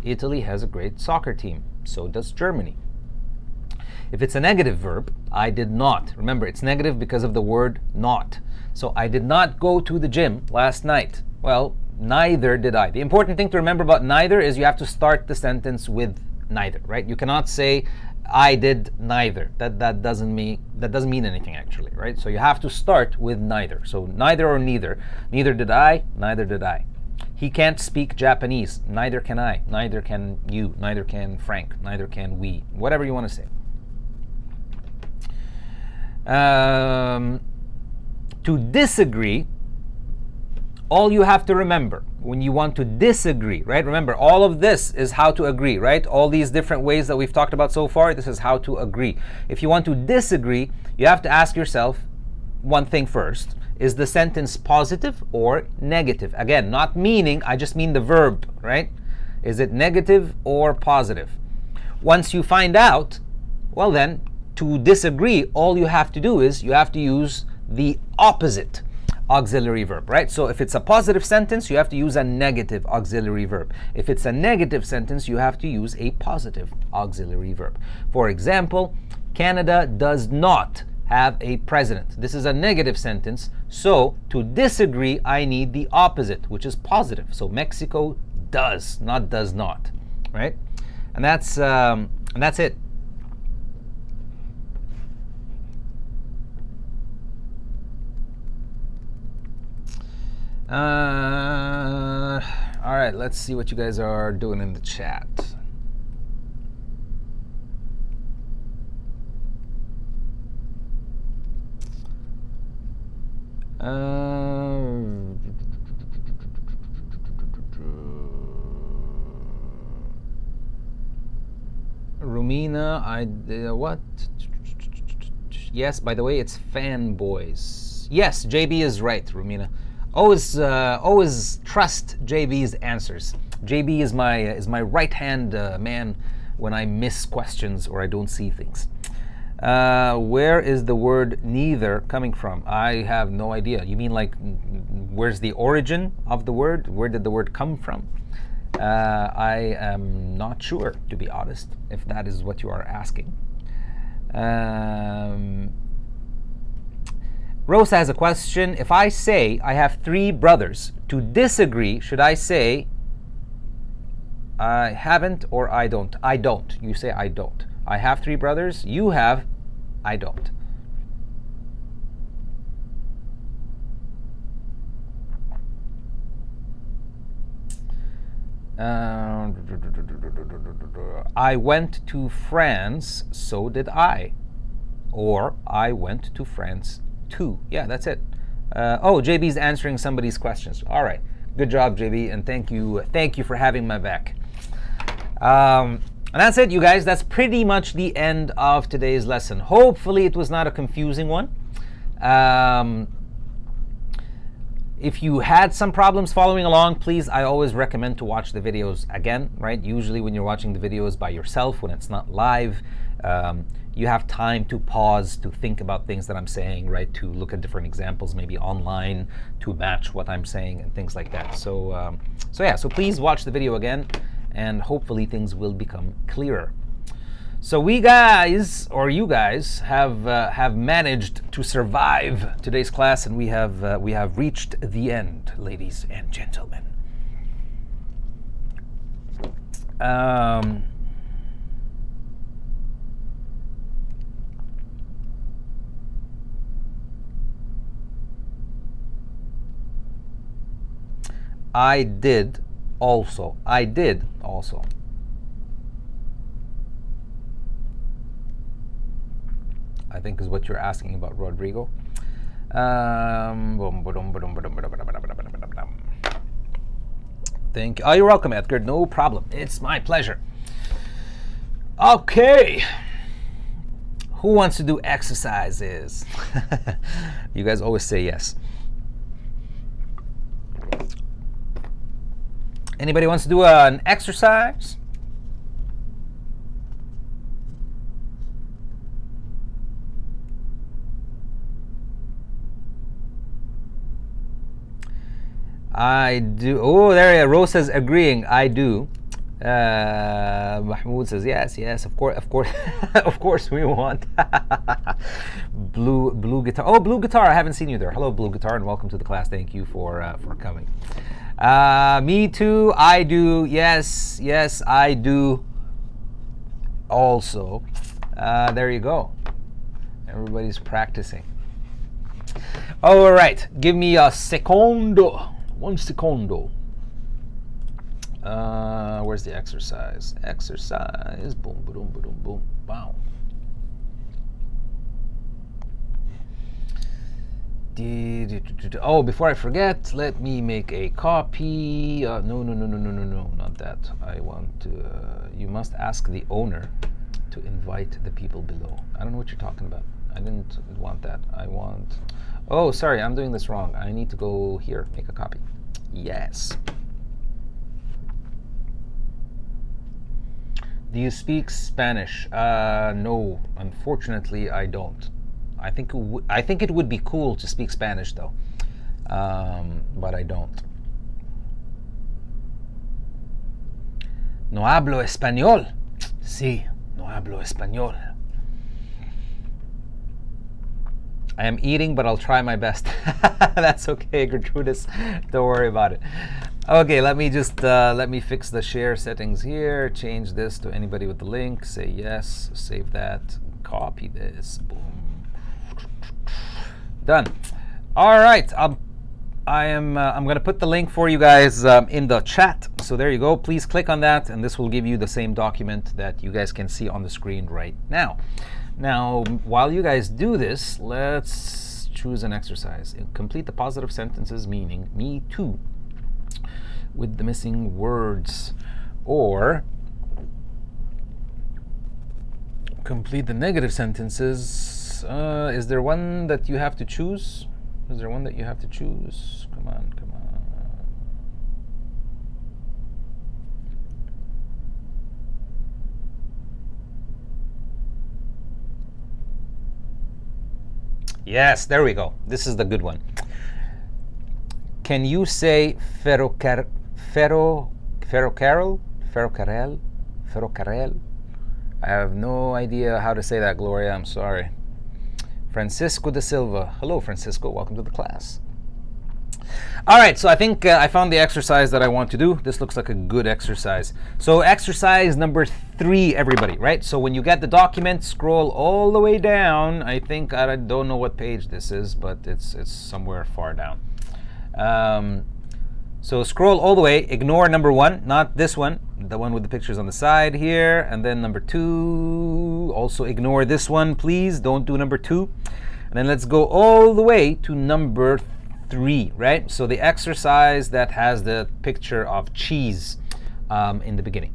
Italy has a great soccer team, so does Germany. If it's a negative verb, I did not. Remember, it's negative because of the word not. So I did not go to the gym last night. Well, neither did I. The important thing to remember about neither is you have to start the sentence with neither, right? You cannot say I did neither. That doesn't mean anything actually, right? So you have to start with neither. So neither or neither. Neither did I, neither did I. He can't speak Japanese. Neither can I. Neither can you. Neither can Frank. Neither can we. Whatever you want to say. To disagree, all you have to remember when you want to disagree, right? Remember, all of this is how to agree, right? All these different ways that we've talked about so far, this is how to agree. If you want to disagree, you have to ask yourself one thing first. Is the sentence positive or negative? Again, not meaning, I just mean the verb, right? Is it negative or positive? Once you find out, well then, to disagree, all you have to do is you have to use the opposite auxiliary verb, right? So if it's a positive sentence, you have to use a negative auxiliary verb. If it's a negative sentence, you have to use a positive auxiliary verb. For example, Canada does not have a president. This is a negative sentence, so to disagree, I need the opposite, which is positive. So Mexico does, not does not, right? And that's it. All right, let's see what you guys are doing in the chat. Rumina, what? Yes, by the way, it's fanboys. Yes, JB is right, Rumina. Always trust JB's answers. JB is my right-hand man when I miss questions or I don't see things. Where is the word neither coming from? I have no idea. You mean like, where's the origin of the word? Where did the word come from? I am not sure, to be honest, if that is what you are asking. Rosa has a question. If I say I have 3 brothers, to disagree, should I say I haven't or I don't? I don't. You say I don't. I have 3 brothers. You have, I don't. I went to France, so did I. Or I went to France too. Yeah, that's it. Oh, JB's answering somebody's questions. All right, good job, JB, and thank you for having my back. And that's it, you guys. That's pretty much the end of today's lesson. Hopefully, it was not a confusing one. If you had some problems following along, please, I always recommend to watch the videos again, right? Usually when you're watching the videos by yourself, when it's not live, you have time to pause, to think about things that I'm saying, right? To look at different examples, maybe online, to match what I'm saying and things like that. So, so please watch the video again, and hopefully things will become clearer. So we guys, or you guys, have managed to survive today's class, and we have reached the end, ladies and gentlemen. I did also. I did also. I think is what you're asking about, Rodrigo. Thank you. Oh, you're welcome, Edgar. No problem. It's my pleasure. Okay. Who wants to do exercises? You guys always say yes. Anybody wants to do an exercise? I do. Oh, there you go. Rose says agreeing. I do. Mahmoud says yes, yes. Of course, of course we want. Blue guitar. Oh, Blue Guitar. I haven't seen you there. Hello, Blue Guitar, and welcome to the class. Thank you for coming. Me too. I do. Yes, yes, I do. Also, There you go. Everybody's practicing. All right, give me a secondo. 1 secondo. Where's the exercise? Exercise. Boom, boom, boom, boom. Wow. Oh, before I forget, let me make a copy. No, not that. I want to. You must ask the owner to invite the people below. I don't know what you're talking about. I didn't want that. I want. Oh, sorry, I'm doing this wrong. I need to go here, make a copy. Yes. Do you speak Spanish? No, unfortunately, I don't. I think it would be cool to speak Spanish though, but I don't. No hablo español. Sí, no hablo español. I am eating, but I'll try my best. That's okay, Gertrudis. Don't worry about it. Okay, let me just let me fix the share settings here. Change this to anybody with the link. Say yes. Save that. Copy this. Boom. Done. All right. I'm going to put the link for you guys in the chat. So there you go. Please click on that, and this will give you the same document that you guys can see on the screen right now. Now, while you guys do this, let's choose an exercise. Complete the positive sentences meaning me too with the missing words, or complete the negative sentences. Is there one that you have to choose? Is there one that you have to choose? Come on, come on. Yes, there we go. This is the good one. Can you say ferrocarril? I have no idea how to say that, Gloria. I'm sorry. Francisco de Silva. Hello, Francisco. Welcome to the class. All right, so I think I found the exercise that I want to do. This looks like a good exercise. So exercise number 3, everybody, right? So when you get the document, scroll all the way down. I think, I don't know what page this is, but it's somewhere far down. So scroll all the way, ignore number 1, not this one, the one with the pictures on the side here, and then number 2, also ignore this one, please, don't do number 2. And then let's go all the way to number 3, right? So the exercise that has the picture of cheese in the beginning.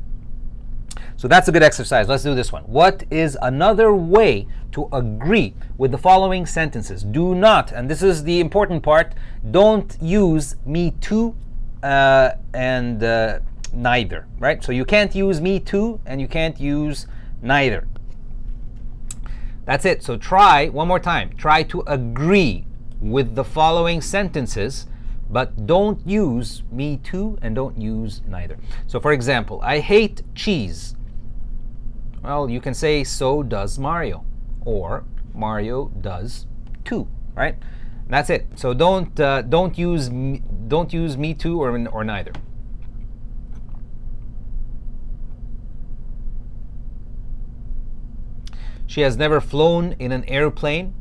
So that's a good exercise. Let's do this one. What is another way to agree with the following sentences? Do not, and this is the important part, don't use me too and neither, right? So you can't use me too and you can't use neither. That's it. So try one more time. Try to agree with the following sentences, but don't use me too and don't use neither. So for example, I hate cheese. Well, you can say so does Mario, or Mario does too, right? That's it. So don't use me too or neither. She has never flown in an airplane.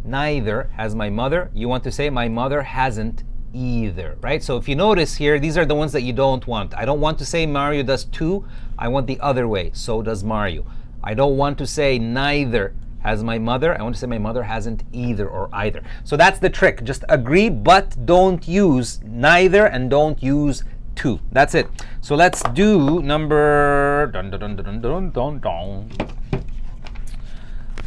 Neither has my mother. You want to say my mother hasn't either, right? So if you notice here, these are the ones that you don't want. I don't want to say Mario does too. I want the other way. So does Mario. I don't want to say neither has my mother. I want to say my mother hasn't either or either. So that's the trick. Just agree, but don't use neither and don't use too. That's it. So let's do number.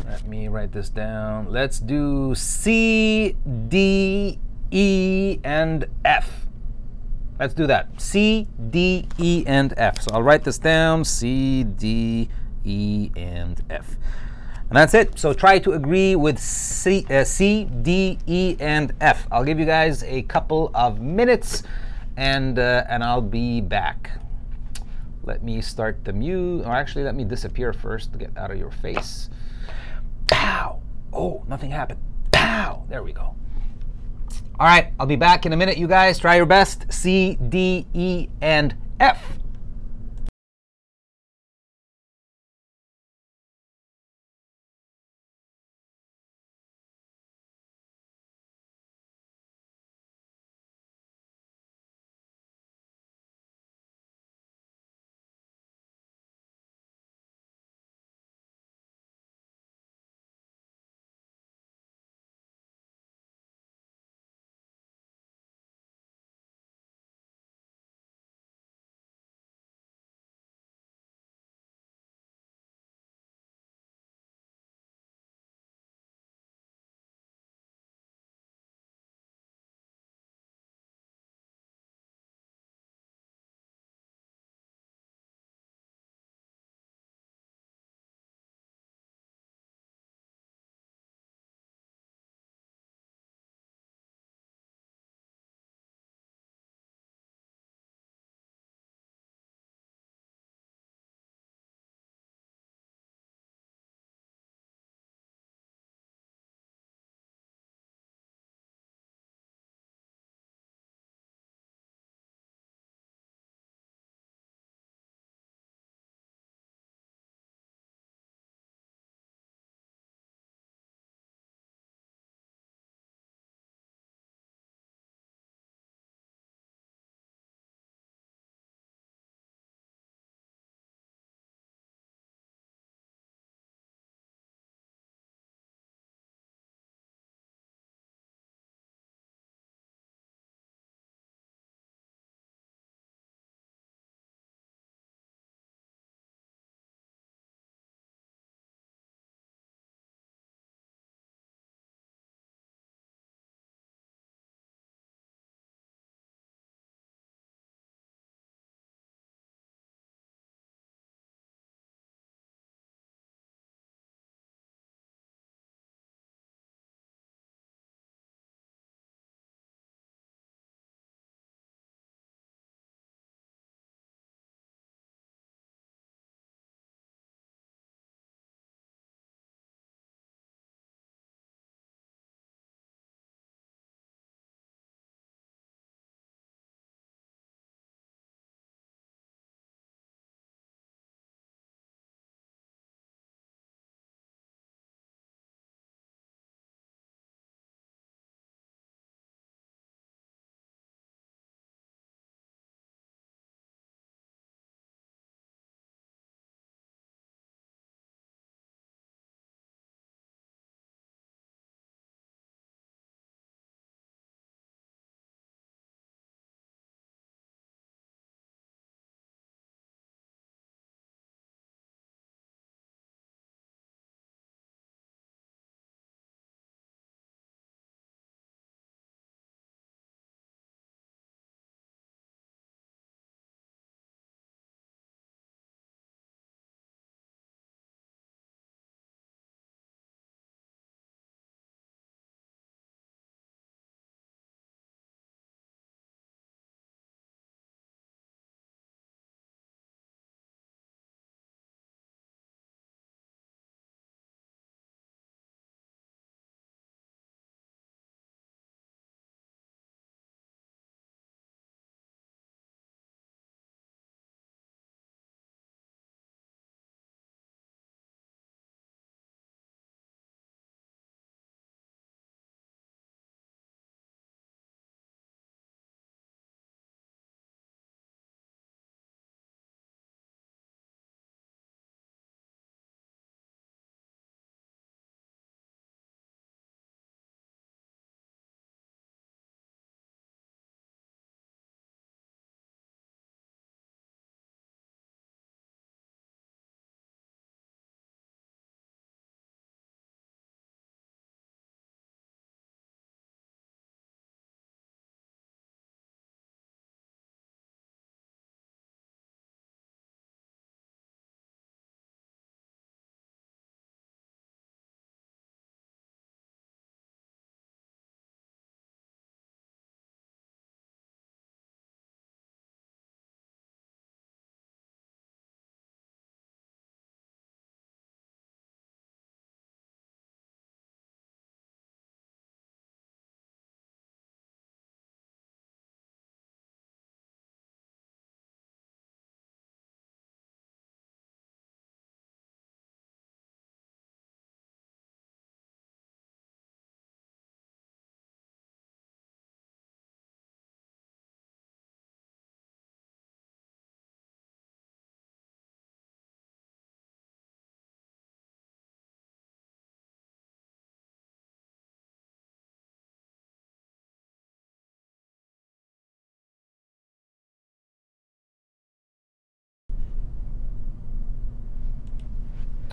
Let me write this down. Let's do C, D, E, and F. Let's do that. C, D, E, and F. So I'll write this down. C, D, E, and F. And that's it. So try to agree with C, D, E, and F. I'll give you guys a couple of minutes, and I'll be back. Let me start the mute, or actually let me disappear first to get out of your face. Pow! Oh, nothing happened. Pow! There we go. All right, I'll be back in a minute, you guys. Try your best. C, D, E, and F.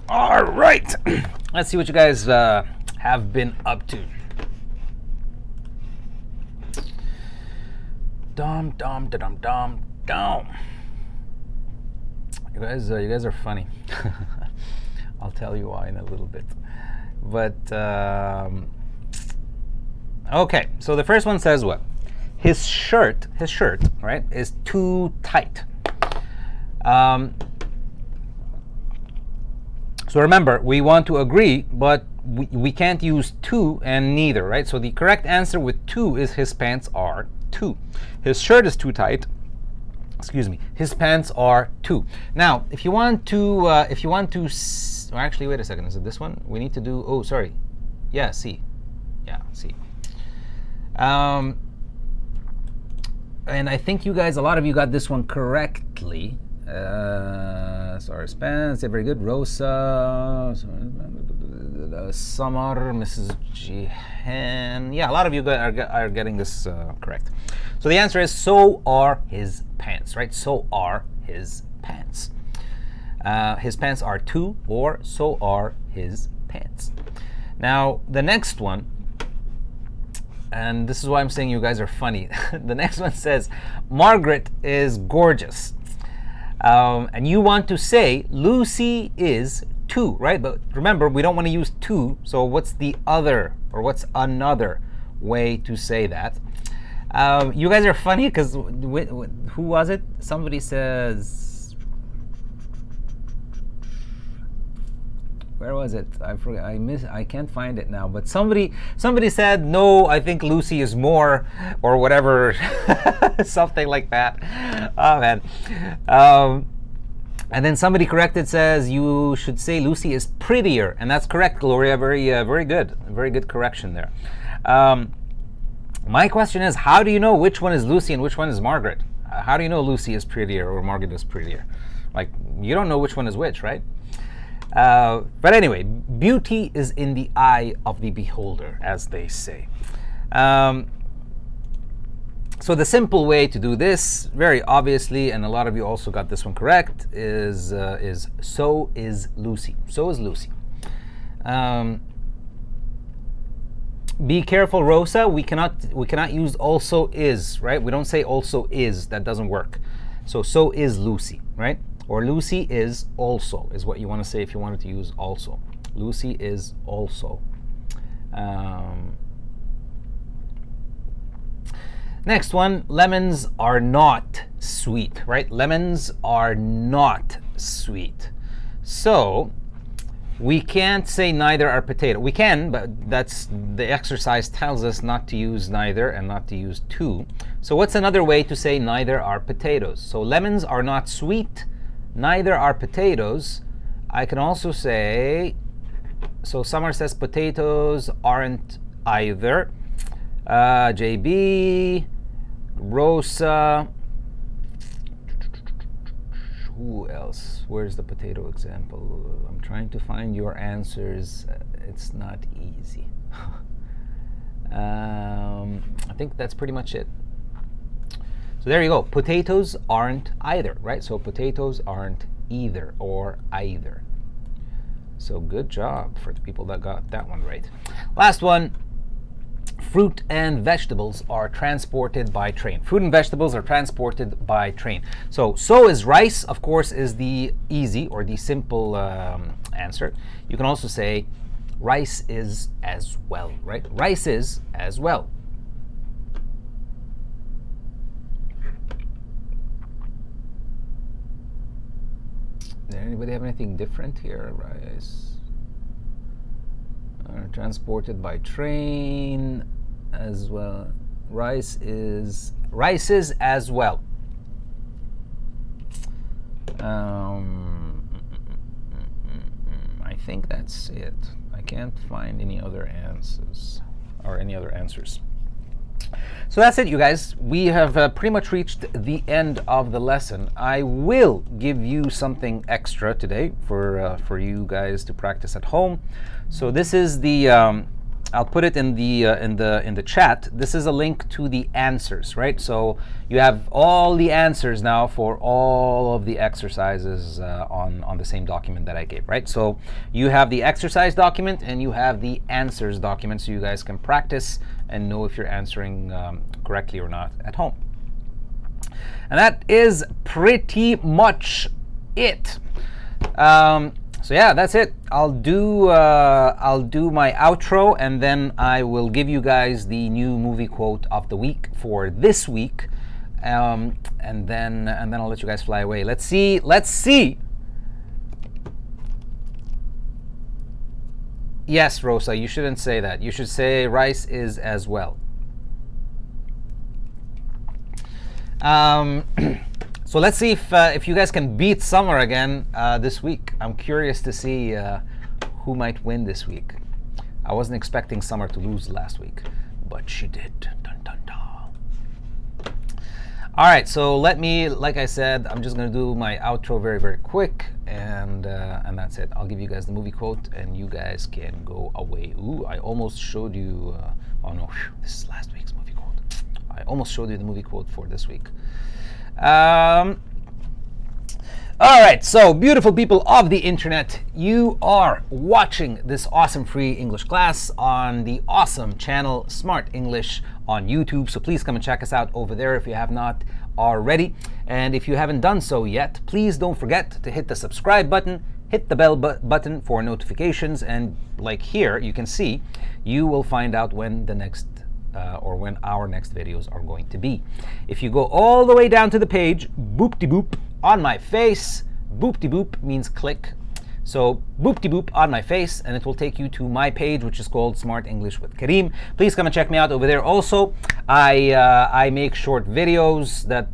All right, let's see what you guys have been up to. Dum dum da dum dum dum. You guys are funny. I'll tell you why in a little bit. But okay, so the first one says what? His shirt, right, is too tight. So remember, we want to agree, but we can't use too and neither, right? So the correct answer with too is his pants are too. His shirt is too tight. Excuse me. His pants are too. Now, if you want to, or actually, wait a second. Is it this one? We need to do. Oh, sorry. Yeah, C. Yeah, C. And I think you guys, a lot of you got this one correctly. Sorry, Spence, yeah, very good. Rosa, Summer, Mrs. Jihan. Yeah, a lot of you are getting this correct. So the answer is, so are his pants, right? So are his pants. His pants are too, or so are his pants. Now, the next one, and this is why I'm saying you guys are funny. The next one says, Margaret is gorgeous. And you want to say Lucy is too, right? But remember, we don't want to use too. So what's the other, or what's another way to say that? You guys are funny because who was it? Somebody says, where was it? I forgot. I can't find it now. But somebody said, no, I think Lucy is more, or whatever, something like that. Oh man. And then somebody corrected, says you should say Lucy is prettier, and that's correct, Gloria. Very good correction there. My question is, how do you know which one is Lucy and which one is Margaret? How do you know Lucy is prettier or Margaret is prettier? Like, you don't know which one is which, right? But anyway, beauty is in the eye of the beholder, as they say. So the simple way to do this, very obviously, and a lot of you also got this one correct, is so is Lucy. So is Lucy. Be careful, Rosa. We cannot use also is, right? We don't say also is. That doesn't work. So is Lucy, right? Or Lucy is also is what you want to say if you wanted to use also. Lucy is also. Next one, lemons are not sweet, right? Lemons are not sweet. So we can't say neither are potato. We can, but that's the exercise tells us not to use neither and not to use too. So what's another way to say neither are potatoes? So lemons are not sweet, neither are potatoes. I can also say, so Summer says potatoes aren't either. JB, Rosa, who else? Where's the potato example? I'm trying to find your answers. It's not easy. I think that's pretty much it. So there you go. Potatoes aren't either, right? So potatoes aren't either or either. So good job for the people that got that one right. Last one. Fruit and vegetables are transported by train. Fruit and vegetables are transported by train. So is rice, of course, is the easy or the simple answer. You can also say rice is as well, right? Rice is as well. Does anybody have anything different here? Rice. Transported by train as well. Rice is as well. I think that's it. I can't find any other answers or any other answers. So that's it, you guys. We have pretty much reached the end of the lesson. I will give you something extra today for you guys to practice at home. So this is the I'll put it in the chat. This is a link to the answers, right? So you have all the answers now for all of the exercises on the same document that I gave, right? So you have the exercise document and you have the answers document, so you guys can practice and know if you're answering correctly or not at home. And that is pretty much it. So yeah, that's it. I'll do my outro, and then I will give you guys the new movie quote of the week for this week, and then I'll let you guys fly away. Let's see. Yes, Rosa, you shouldn't say that. You should say rice is as well. So let's see if you guys can beat Summer again this week. I'm curious to see who might win this week. I wasn't expecting Summer to lose last week, but she did. Dun, dun, dun. All right, so like I said, I'm just gonna do my outro very, very quick, and that's it. I'll give you guys the movie quote, and you guys can go away. Ooh, I almost showed you. Oh no, this is last week's movie quote. I almost showed you the movie quote for this week. All right, so beautiful people of the internet, you are watching this awesome free English class on the awesome channel Smrt English on YouTube. So please come and check us out over there if you have not already. And if you haven't done so yet, please don't forget to hit the subscribe button, hit the bell button for notifications, and like here you can see, you will find out when the next or when our next videos are going to be. If you go all the way down to the page, boop-de-boop on my face, boop-de-boop means click. So boop-de-boop on my face, and it will take you to my page, which is called Smrt English with Karim. Please come and check me out over there. Also, I make short videos that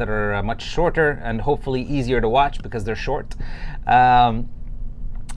are much shorter and hopefully easier to watch because they're short.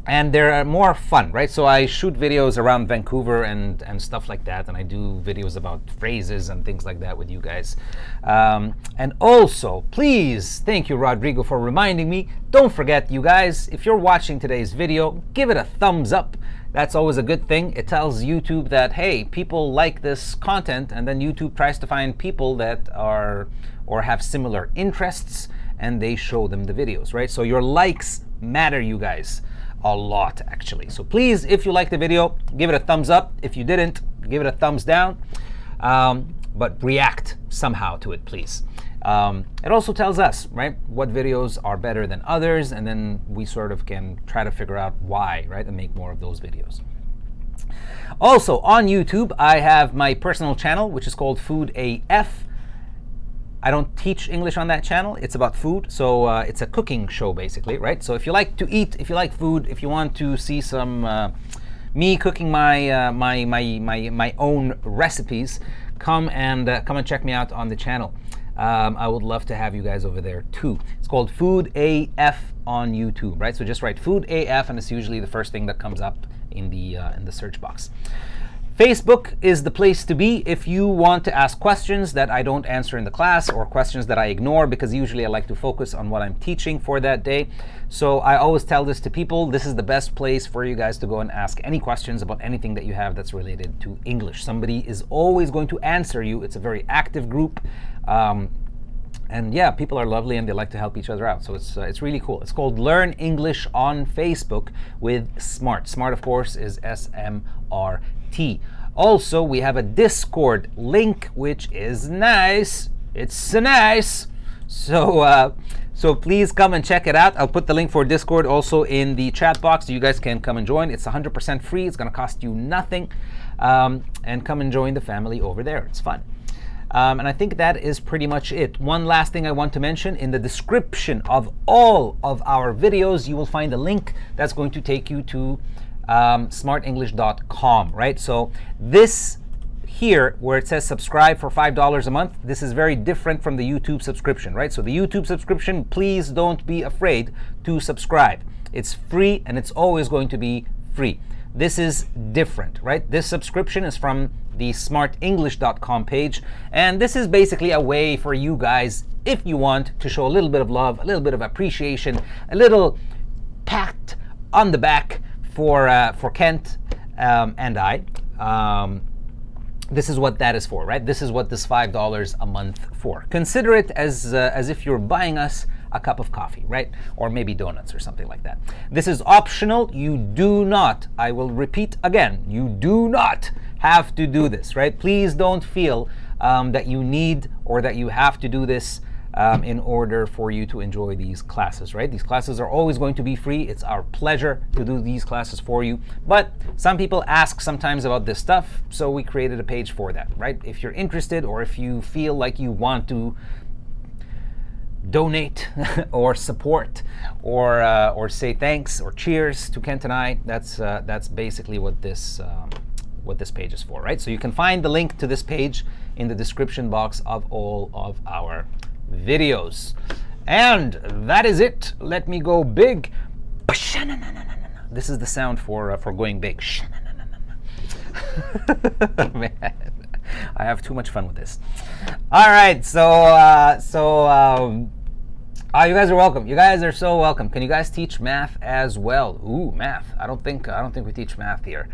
And they're more fun, right? So I shoot videos around Vancouver and stuff like that, and I do videos about phrases and things like that with you guys. And also, please, thank you, Rodrigo, for reminding me. Don't forget, you guys, if you're watching today's video, give it a thumbs up. That's always a good thing. It tells YouTube that, hey, people like this content, and then YouTube tries to find people that are or have similar interests, and they show them the videos, right? So your likes matter, you guys. A lot, actually. So please, if you like the video, give it a thumbs up. If you didn't, give it a thumbs down, but react somehow to it, please. It also tells us, right, what videos are better than others, and then we sort of can try to figure out why, right, and make more of those videos. Also, on YouTube, I have my personal channel, which is called Food AF. I don't teach English on that channel. It's about food, so it's a cooking show, basically, right? So if you like to eat, if you like food, if you want to see some me cooking my own recipes, come and check me out on the channel. I would love to have you guys over there too. It's called Food AF on YouTube, right? So just write Food AF, and it's usually the first thing that comes up in the search box. Facebook is the place to be if you want to ask questions that I don't answer in the class, or questions that I ignore, because usually I like to focus on what I'm teaching for that day. So I always tell this to people, this is the best place for you guys to go and ask any questions about anything that you have that's related to English. Somebody is always going to answer you. It's a very active group. And yeah, people are lovely and they like to help each other out. So it's really cool. It's called Learn English on Facebook with Smrt. Smrt, of course, is SMRT. Also, we have a Discord link, which is nice. It's so nice. So please come and check it out. I'll put the link for Discord also in the chat box, so you guys can come and join. It's 100% free. It's going to cost you nothing. And come and join the family over there. It's fun. And I think that is pretty much it. One last thing I want to mention, in the description of all of our videos, you will find a link that's going to take you to smartenglish.com, right? So this here, where it says subscribe for $5 a month, this is very different from the YouTube subscription, right? So the YouTube subscription, please don't be afraid to subscribe. It's free, and it's always going to be free. This is different, right? This subscription is from the smartenglish.com page, and this is basically a way for you guys, if you want, to show a little bit of love, a little bit of appreciation, a little pat on the back for Kent and I, this is what that is for, right? This is what this $5 a month for. Consider it as if you're buying us a cup of coffee, right? Or maybe donuts or something like that. This is optional. You do not, I will repeat again, you do not have to do this, right? Please don't feel that you need or that you have to do this in order for you to enjoy these classes, right? These classes are always going to be free. It's our pleasure to do these classes for you. But some people ask sometimes about this stuff, so we created a page for that, right? If you're interested or if you feel like you want to donate or support or say thanks or cheers to Kent and I, that's basically what this page is for, right? So you can find the link to this page in the description box of all of our videos. And that is it. Let me go big. This is the sound for going big. Man, I have too much fun with this. All right, you guys are welcome. You guys are so welcome. Can you guys teach math as well? Ooh, math. I don't think we teach math here.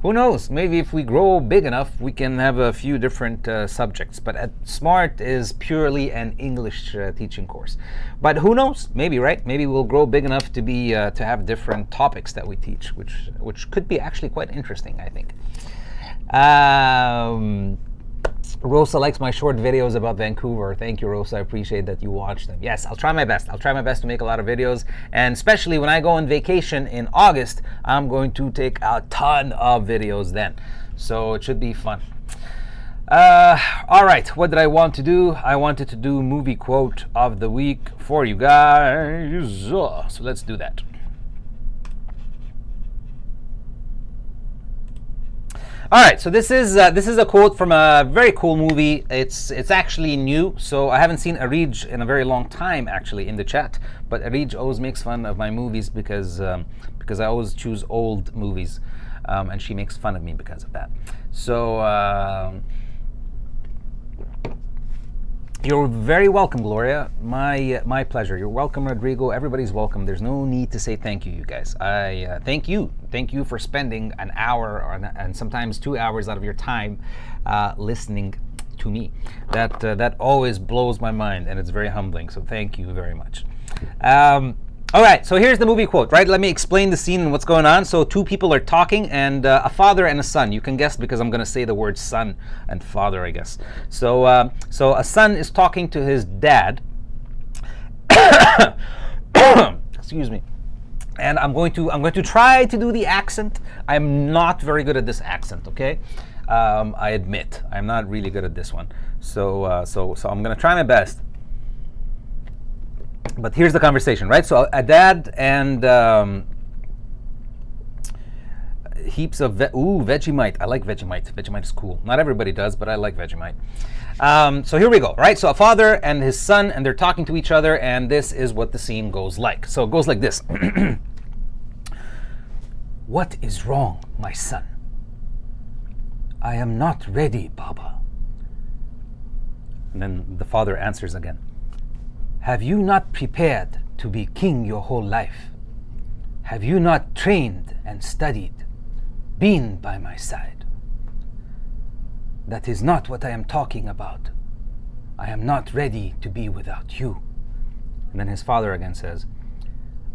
Who knows? Maybe if we grow big enough, we can have a few different subjects. But at Smrt is purely an English teaching course. But who knows? Maybe, right? Maybe we'll grow big enough to be to have different topics that we teach, which could be actually quite interesting, I think. Rosa likes my short videos about Vancouver. Thank you, Rosa. I appreciate that you watch them. Yes, I'll try my best. I'll try my best to make a lot of videos. And especially when I go on vacation in August, I'm going to take a ton of videos then. So it should be fun. All right, what did I want to do? I wanted to do movie quote of the week for you guys. So let's do that. All right, so this is a quote from a very cool movie. It's actually new, so I haven't seen Arij in a very long time actually in the chat. But Arij always makes fun of my movies because I always choose old movies, and she makes fun of me because of that. So you're very welcome, Gloria. My pleasure. You're welcome, Rodrigo. Everybody's welcome. There's no need to say thank you, you guys. I thank you for spending an hour and sometimes 2 hours out of your time listening to me. That always blows my mind, and it's very humbling. So thank you very much. All right, so here's the movie quote, right? Let me explain the scene and what's going on. So two people are talking, and a father and a son. You can guess because I'm going to say the word son and father, I guess. So a son is talking to his dad. Excuse me. And I'm going to try to do the accent. I'm not very good at this accent, okay? I admit I'm not really good at this one. So I'm going to try my best. But here's the conversation, right? So a dad and heaps of Vegemite. I like Vegemite. Vegemite is cool. Not everybody does, but I like Vegemite. So here we go, right? So a father and his son, and they're talking to each other, and this is what the scene goes like. So it goes like this. What is wrong, my son? I am not ready, Baba. And then the father answers again. Have you not prepared to be king your whole life? Have you not trained and studied, been by my side? That is not what I am talking about. I am not ready to be without you. And then his father again says,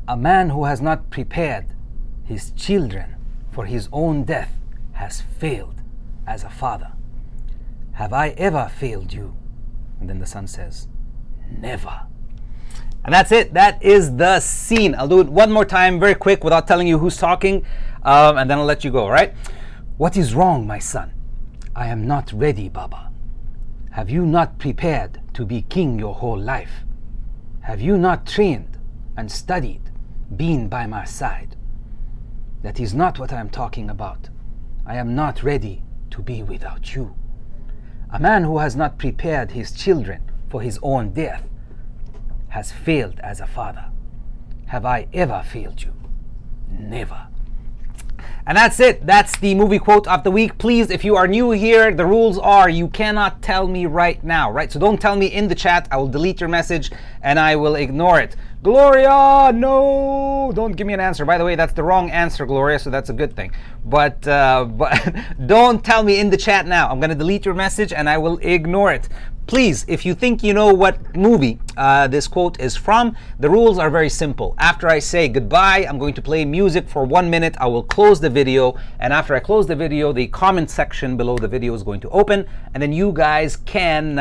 a man who has not prepared his children for his own death has failed as a father. Have I ever failed you? And then the son says, never. And that's it. That is the scene. I'll do it one more time very quick without telling you who's talking, and then I'll let you go, all right? What is wrong, my son? I am not ready, Baba. Have you not prepared to be king your whole life? Have you not trained and studied, been by my side? That is not what I am talking about. I am not ready to be without you. A man who has not prepared his children for his own death has failed as a father. Have I ever failed you? Never. And that's it. That's the movie quote of the week. Please, if you are new here, the rules are you cannot tell me right now, right? So don't tell me in the chat. I will delete your message and I will ignore it. Gloria, no, don't give me an answer. By the way, that's the wrong answer, Gloria, so that's a good thing. But don't tell me in the chat now. I'm going to delete your message and I will ignore it. Please, if you think you know what movie this quote is from, the rules are very simple. After I say goodbye, I'm going to play music for 1 minute. I will close the video, and after I close the video, the comment section below the video is going to open, and then you guys can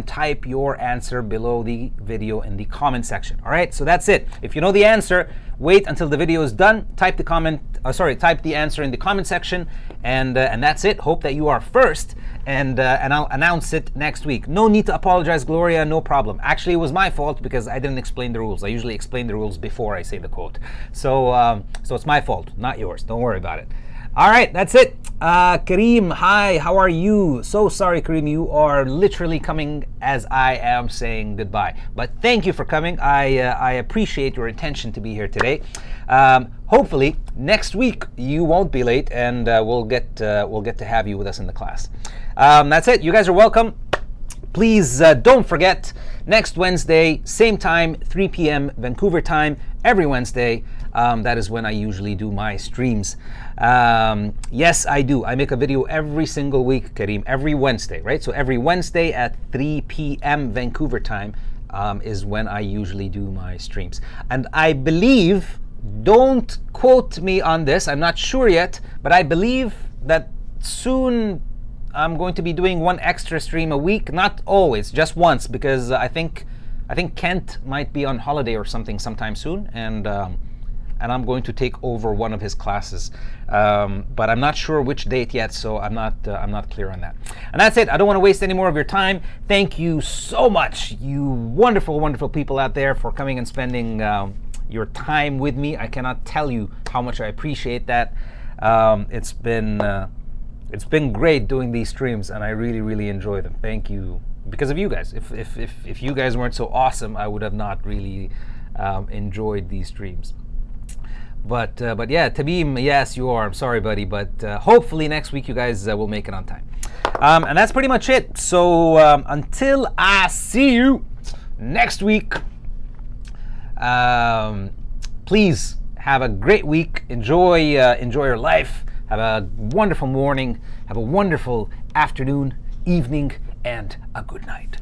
type your answer below the video in the comment section. All right, so that's it. If you know the answer, wait until the video is done. Type the answer in the comment section, and that's it. Hope that you are first, and I'll announce it next week. No need to apologize, Gloria. No problem. Actually, it was my fault because I didn't explain the rules. I usually explain the rules before I say the quote. So it's my fault, not yours. Don't worry about it. All right, that's it. Karim, hi, how are you? So sorry, Karim, you are literally coming as I am saying goodbye. But thank you for coming. I appreciate your intention to be here today. Hopefully, next week you won't be late, and we'll get to have you with us in the class. That's it. You guys are welcome. Please don't forget, next Wednesday, same time, 3 p.m. Vancouver time, every Wednesday. That is when I usually do my streams. Yes, I do. I make a video every single week, Karim, every Wednesday, right? So every Wednesday at 3 p.m. Vancouver time is when I usually do my streams. And I believe, don't quote me on this, I'm not sure yet, but I believe that soon I'm going to be doing one extra stream a week. Not always, just once, because I think Kent might be on holiday or something sometime soon, and I'm going to take over one of his classes, but I'm not sure which date yet, so I'm not clear on that. And that's it. I don't want to waste any more of your time. Thank you so much, you wonderful, wonderful people out there, for coming and spending your time with me. I cannot tell you how much I appreciate that. It's been great doing these streams, and I really, really enjoy them. Thank you, because of you guys. If you guys weren't so awesome, I would have not really enjoyed these streams. But yeah, Tabim, yes, you are. I'm sorry, buddy, but hopefully next week you guys will make it on time. And that's pretty much it. So until I see you next week, please have a great week. Enjoy your life. Have a wonderful morning. Have a wonderful afternoon, evening, and a good night.